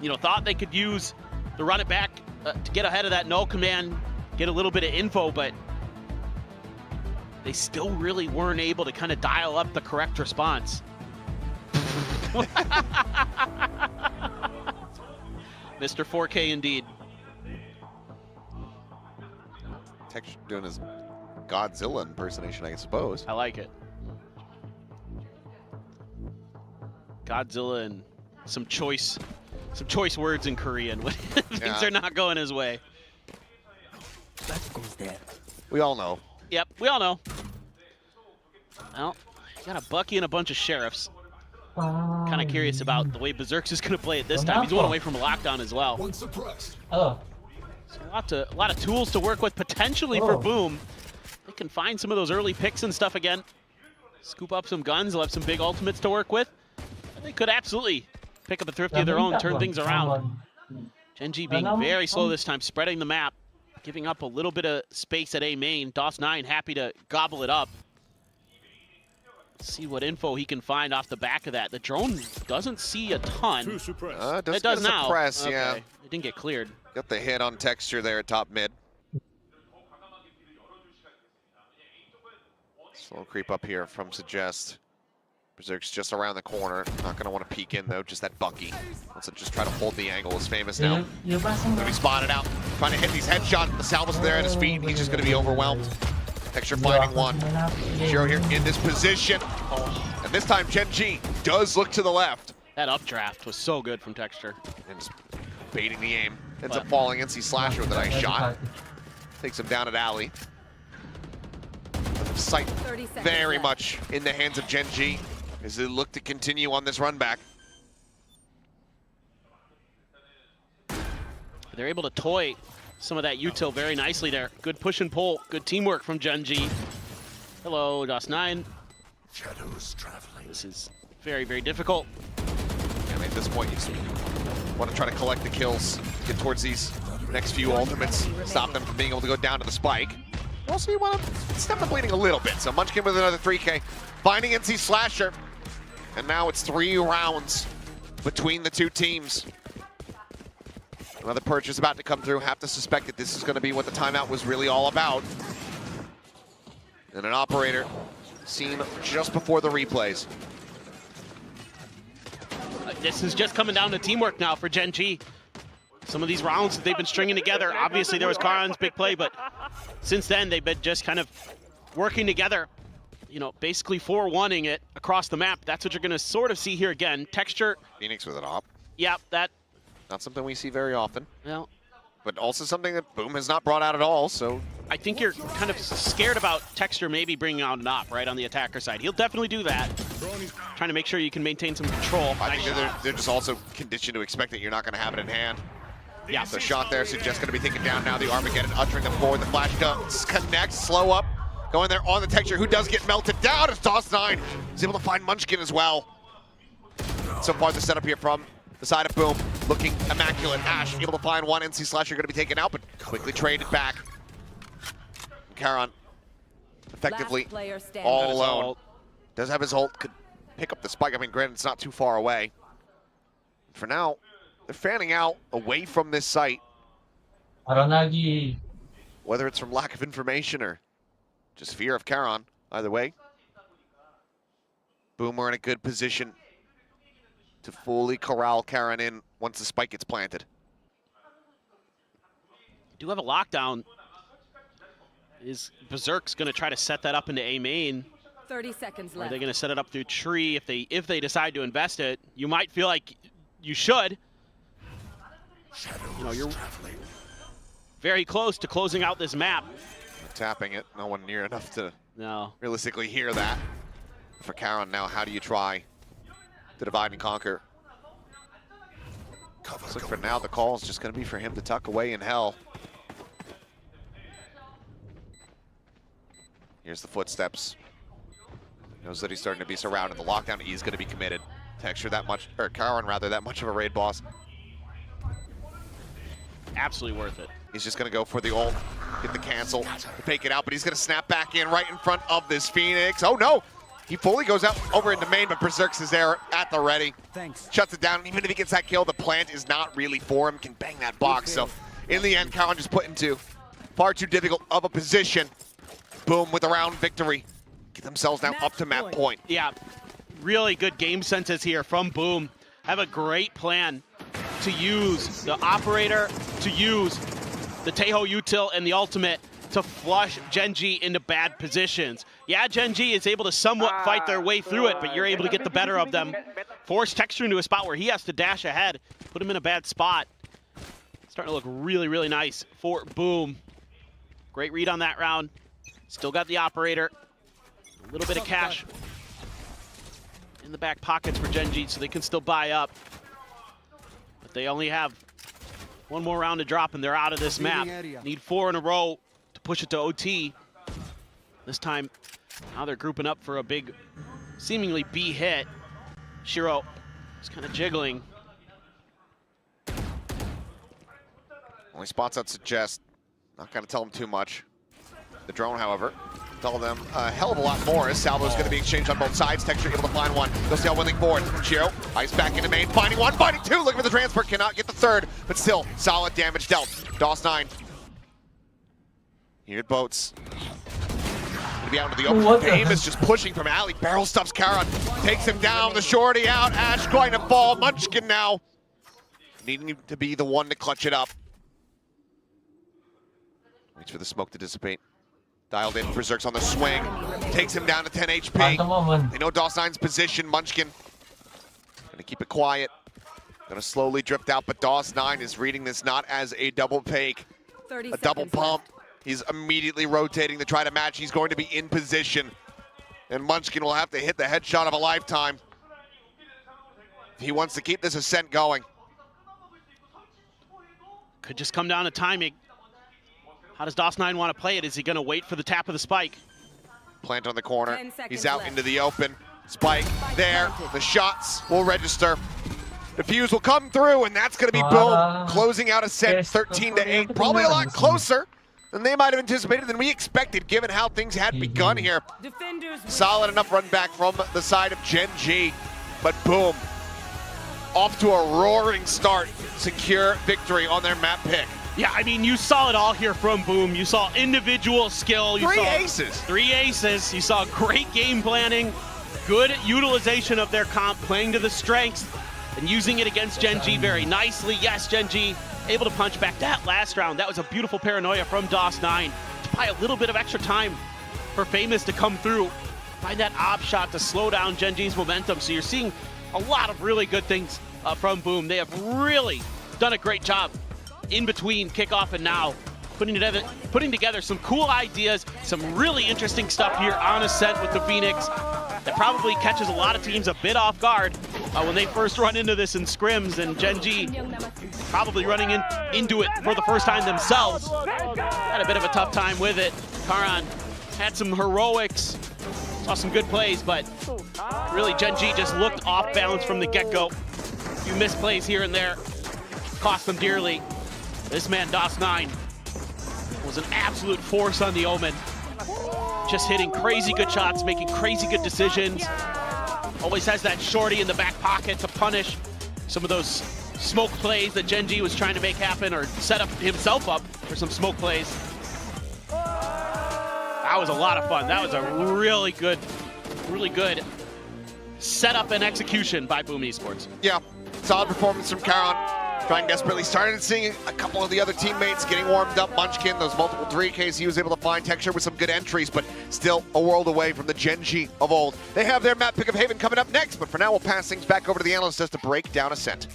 You know, thought they could use the run it back to get ahead of that null command, get a little bit of info, but they still really weren't able to kind of dial up the correct response. Mr. 4K indeed. Texture doing his Godzilla impersonation, I suppose. I like it. Godzilla and some choice words in Korean when things are not going his way. We all know. Yep, we all know. Well, you got a Bucky and a bunch of sheriffs. Kind of curious about the way Berserks is going to play it this time. He's one away from a lockdown as well. So a lot of tools to work with potentially for Boom. They can find some of those early picks and stuff again. Scoop up some guns. They'll have some big ultimates to work with. And they could absolutely pick up a Thrifty of their own, turn things around. Gen G being very slow this time, spreading the map, giving up a little bit of space at A main. DOS9 happy to gobble it up. Let's see what info he can find off the back of that. The drone doesn't see a ton. It does now. Suppress, okay. yeah. It didn't get cleared. Got the hit on Texture there at top mid. Slow creep up here from Suggest. Berserk's just around the corner. Not going to want to peek in, though. Just that Bucky. Wants to just try to hold the angle. Is famous now. Going to be spotted out. Trying to hit these headshots. The Salva's there at his feet. He's just going to be overwhelmed. Texture finding one. Shiro here in this position. And this time, Gen G does look to the left. That updraft was so good from Texture. And just baiting the aim. Ends up falling NC Slasher with a nice shot. Takes him down at alley. Sight very much in the hands of Gen G as they look to continue on this run back. They're able to toy some of that util very nicely there. Good push and pull, good teamwork from Gen G. Hello, DOS9. Shadows traveling. This is very, very difficult. I mean, at this point, you just want to try to collect the kills, get towards these next few ultimates, stop them from being able to go down to the spike. Also, you want to step the bleeding a little bit. So Munchkin with another 3K, finding NC Slasher. And now it's 3 rounds between the two teams. Another purchase about to come through. Have to suspect that this is going to be what the timeout was really all about. And an operator seen just before the replays. This is just coming down to teamwork now for Gen G. Some of these rounds that they've been stringing together, obviously there was Karan's big play, but since then they've been just kind of working together, you know, basically 4-1ing it across the map. That's what you're going to sort of see here again. Texture. Phoenix with an op. Yeah, that. Not something we see very often. Well, but also something that Boom has not brought out at all, so. I think you're kind of scared about Texture maybe bringing out an op, right, on the attacker side. He'll definitely do that. Trying to make sure you can maintain some control. I think they're just also conditioned to expect that you're not going to have it in hand. Yeah. The shot there, so just going to be taken down now. The Armageddon ushering them forward. The flash does connect, slow up. Going there on the Texture, who does get melted down as DOS9 is able to find Munchkin as well. So far, the setup here from the side of Boom looking immaculate. Ash able to find one. NC Slasher going to be taken out, but quickly traded back. Karan effectively Last player standing. all alone. Does have his ult, could pick up the spike. I mean, granted, it's not too far away. For now, they're fanning out away from this site. Aronagi. Whether it's from lack of information or just fear of Karan, either way. Boom, we're in a good position to fully corral Karan in once the spike gets planted. Do have a lockdown. Is Berserk's going to try to set that up into A main? 30 seconds Or are left. they going to set it up through tree if they decide to invest it? You might feel like you should. You know, you're very close to closing out this map. Tapping it, no one near enough to realistically hear that. For Karan now, how do you try to divide and conquer? Looks like for now the call is just going to be for him to tuck away in hell. Here's the footsteps. Knows that he's starting to be surrounded. The lockdown, he's going to be committed. Texture that much, or Karan rather, that much of a raid boss. Absolutely worth it. He's just going to go for the ult, get the cancel, fake it out, but he's going to snap back in right in front of this Phoenix. Oh no! He fully goes out over into main, but Berserk's is there at the ready. Thanks. Shuts it down, and even if he gets that kill, the plant is not really for him, can bang that box. So in the end, Karan just put into far too difficult of a position. Boom, with a round victory. Get themselves now up to map point. Yeah, really good game senses here from Boom. Have a great plan to use the operator, to use the Taeho util and the ultimate to flush Gen G into bad positions. Yeah, Gen G is able to somewhat fight their way through it, but you're able to get the better of them. Force Texture into a spot where he has to dash ahead, put him in a bad spot. Starting to look really, really nice for Boom. Great read on that round. Still got the operator. A little bit of cash in the back pockets for Gen G, so they can still buy up. But they only have one more round to drop, and they're out of this map. Need 4 in a row to push it to OT. This time, now they're grouping up for a big, seemingly B hit. Shiro is kind of jiggling. Only spots I'd suggest. Not going to tell them too much. The drone, however, tell them a hell of a lot more as Salvo's going to be exchanged on both sides. Texture able to find one. They'll see how winning forward. Shiro, ice back into main, finding one, finding two, looking for the transfer, cannot get the third, but still solid damage dealt. DOS9. Here at Boats. Gonna be out into the open. Game is just pushing from alley. Barrel stuffs Karan, takes him down. The shorty out. Ash going to fall. Munchkin now needing to be the one to clutch it up. Waits for the smoke to dissipate. Dialed in, Berserk's on the swing. Takes him down to 10 HP. They know DOS9's position, Munchkin. Gonna keep it quiet. Gonna slowly drift out, but DOS9 is reading this not as a double fake, a double pump. He's immediately rotating to try to match. He's going to be in position. And Munchkin will have to hit the headshot of a lifetime if he wants to keep this ascent going. Could just come down to timing. How does DOS9 want to play it? Is he going to wait for the tap of the spike? Plant on the corner. He's out into the open. Spike there. The shots will register. The fuse will come through, and that's going to be Boom. Closing out a set 13-8. Probably a lot closer than they might have anticipated, than we expected, given how things had begun here. Solid enough run back from the side of Gen G. But Boom, off to a roaring start. Secure victory on their map pick. Yeah, I mean, you saw it all here from Boom. You saw individual skill. You saw aces. 3 aces. You saw great game planning, good utilization of their comp, playing to the strengths, and using it against Gen G very nicely. Yes, Gen G able to punch back that last round. That was a beautiful paranoia from DOS9 to buy a little bit of extra time for Famous to come through. Find that op shot to slow down Gen G's momentum. So you're seeing a lot of really good things from Boom. They have really done a great job in between kickoff and now, putting together some cool ideas, some really interesting stuff here on Ascent with the Phoenix that probably catches a lot of teams a bit off guard when they first run into this in scrims, and Gen G probably running into it for the first time themselves. Had a bit of a tough time with it. Karan had some heroics, saw some good plays, but really Gen G just looked off balance from the get-go. A few misplays here and there cost them dearly. This man, DOS9, was an absolute force on the Omen. just hitting crazy good shots, making crazy good decisions. Always has that shorty in the back pocket to punish some of those smoke plays that Gen.G was trying to make happen, or set up himself up for some smoke plays. That was a lot of fun. That was a really good setup and execution by Boom Esports. Yeah, solid performance from Karon. Trying desperately. Started seeing a couple of the other teammates getting warmed up. Munchkin, those multiple 3Ks he was able to find. Texture with some good entries, but still a world away from the Gen.G of old. They have their map pick of Haven coming up next, but for now we'll pass things back over to the analyst just to break down Ascent.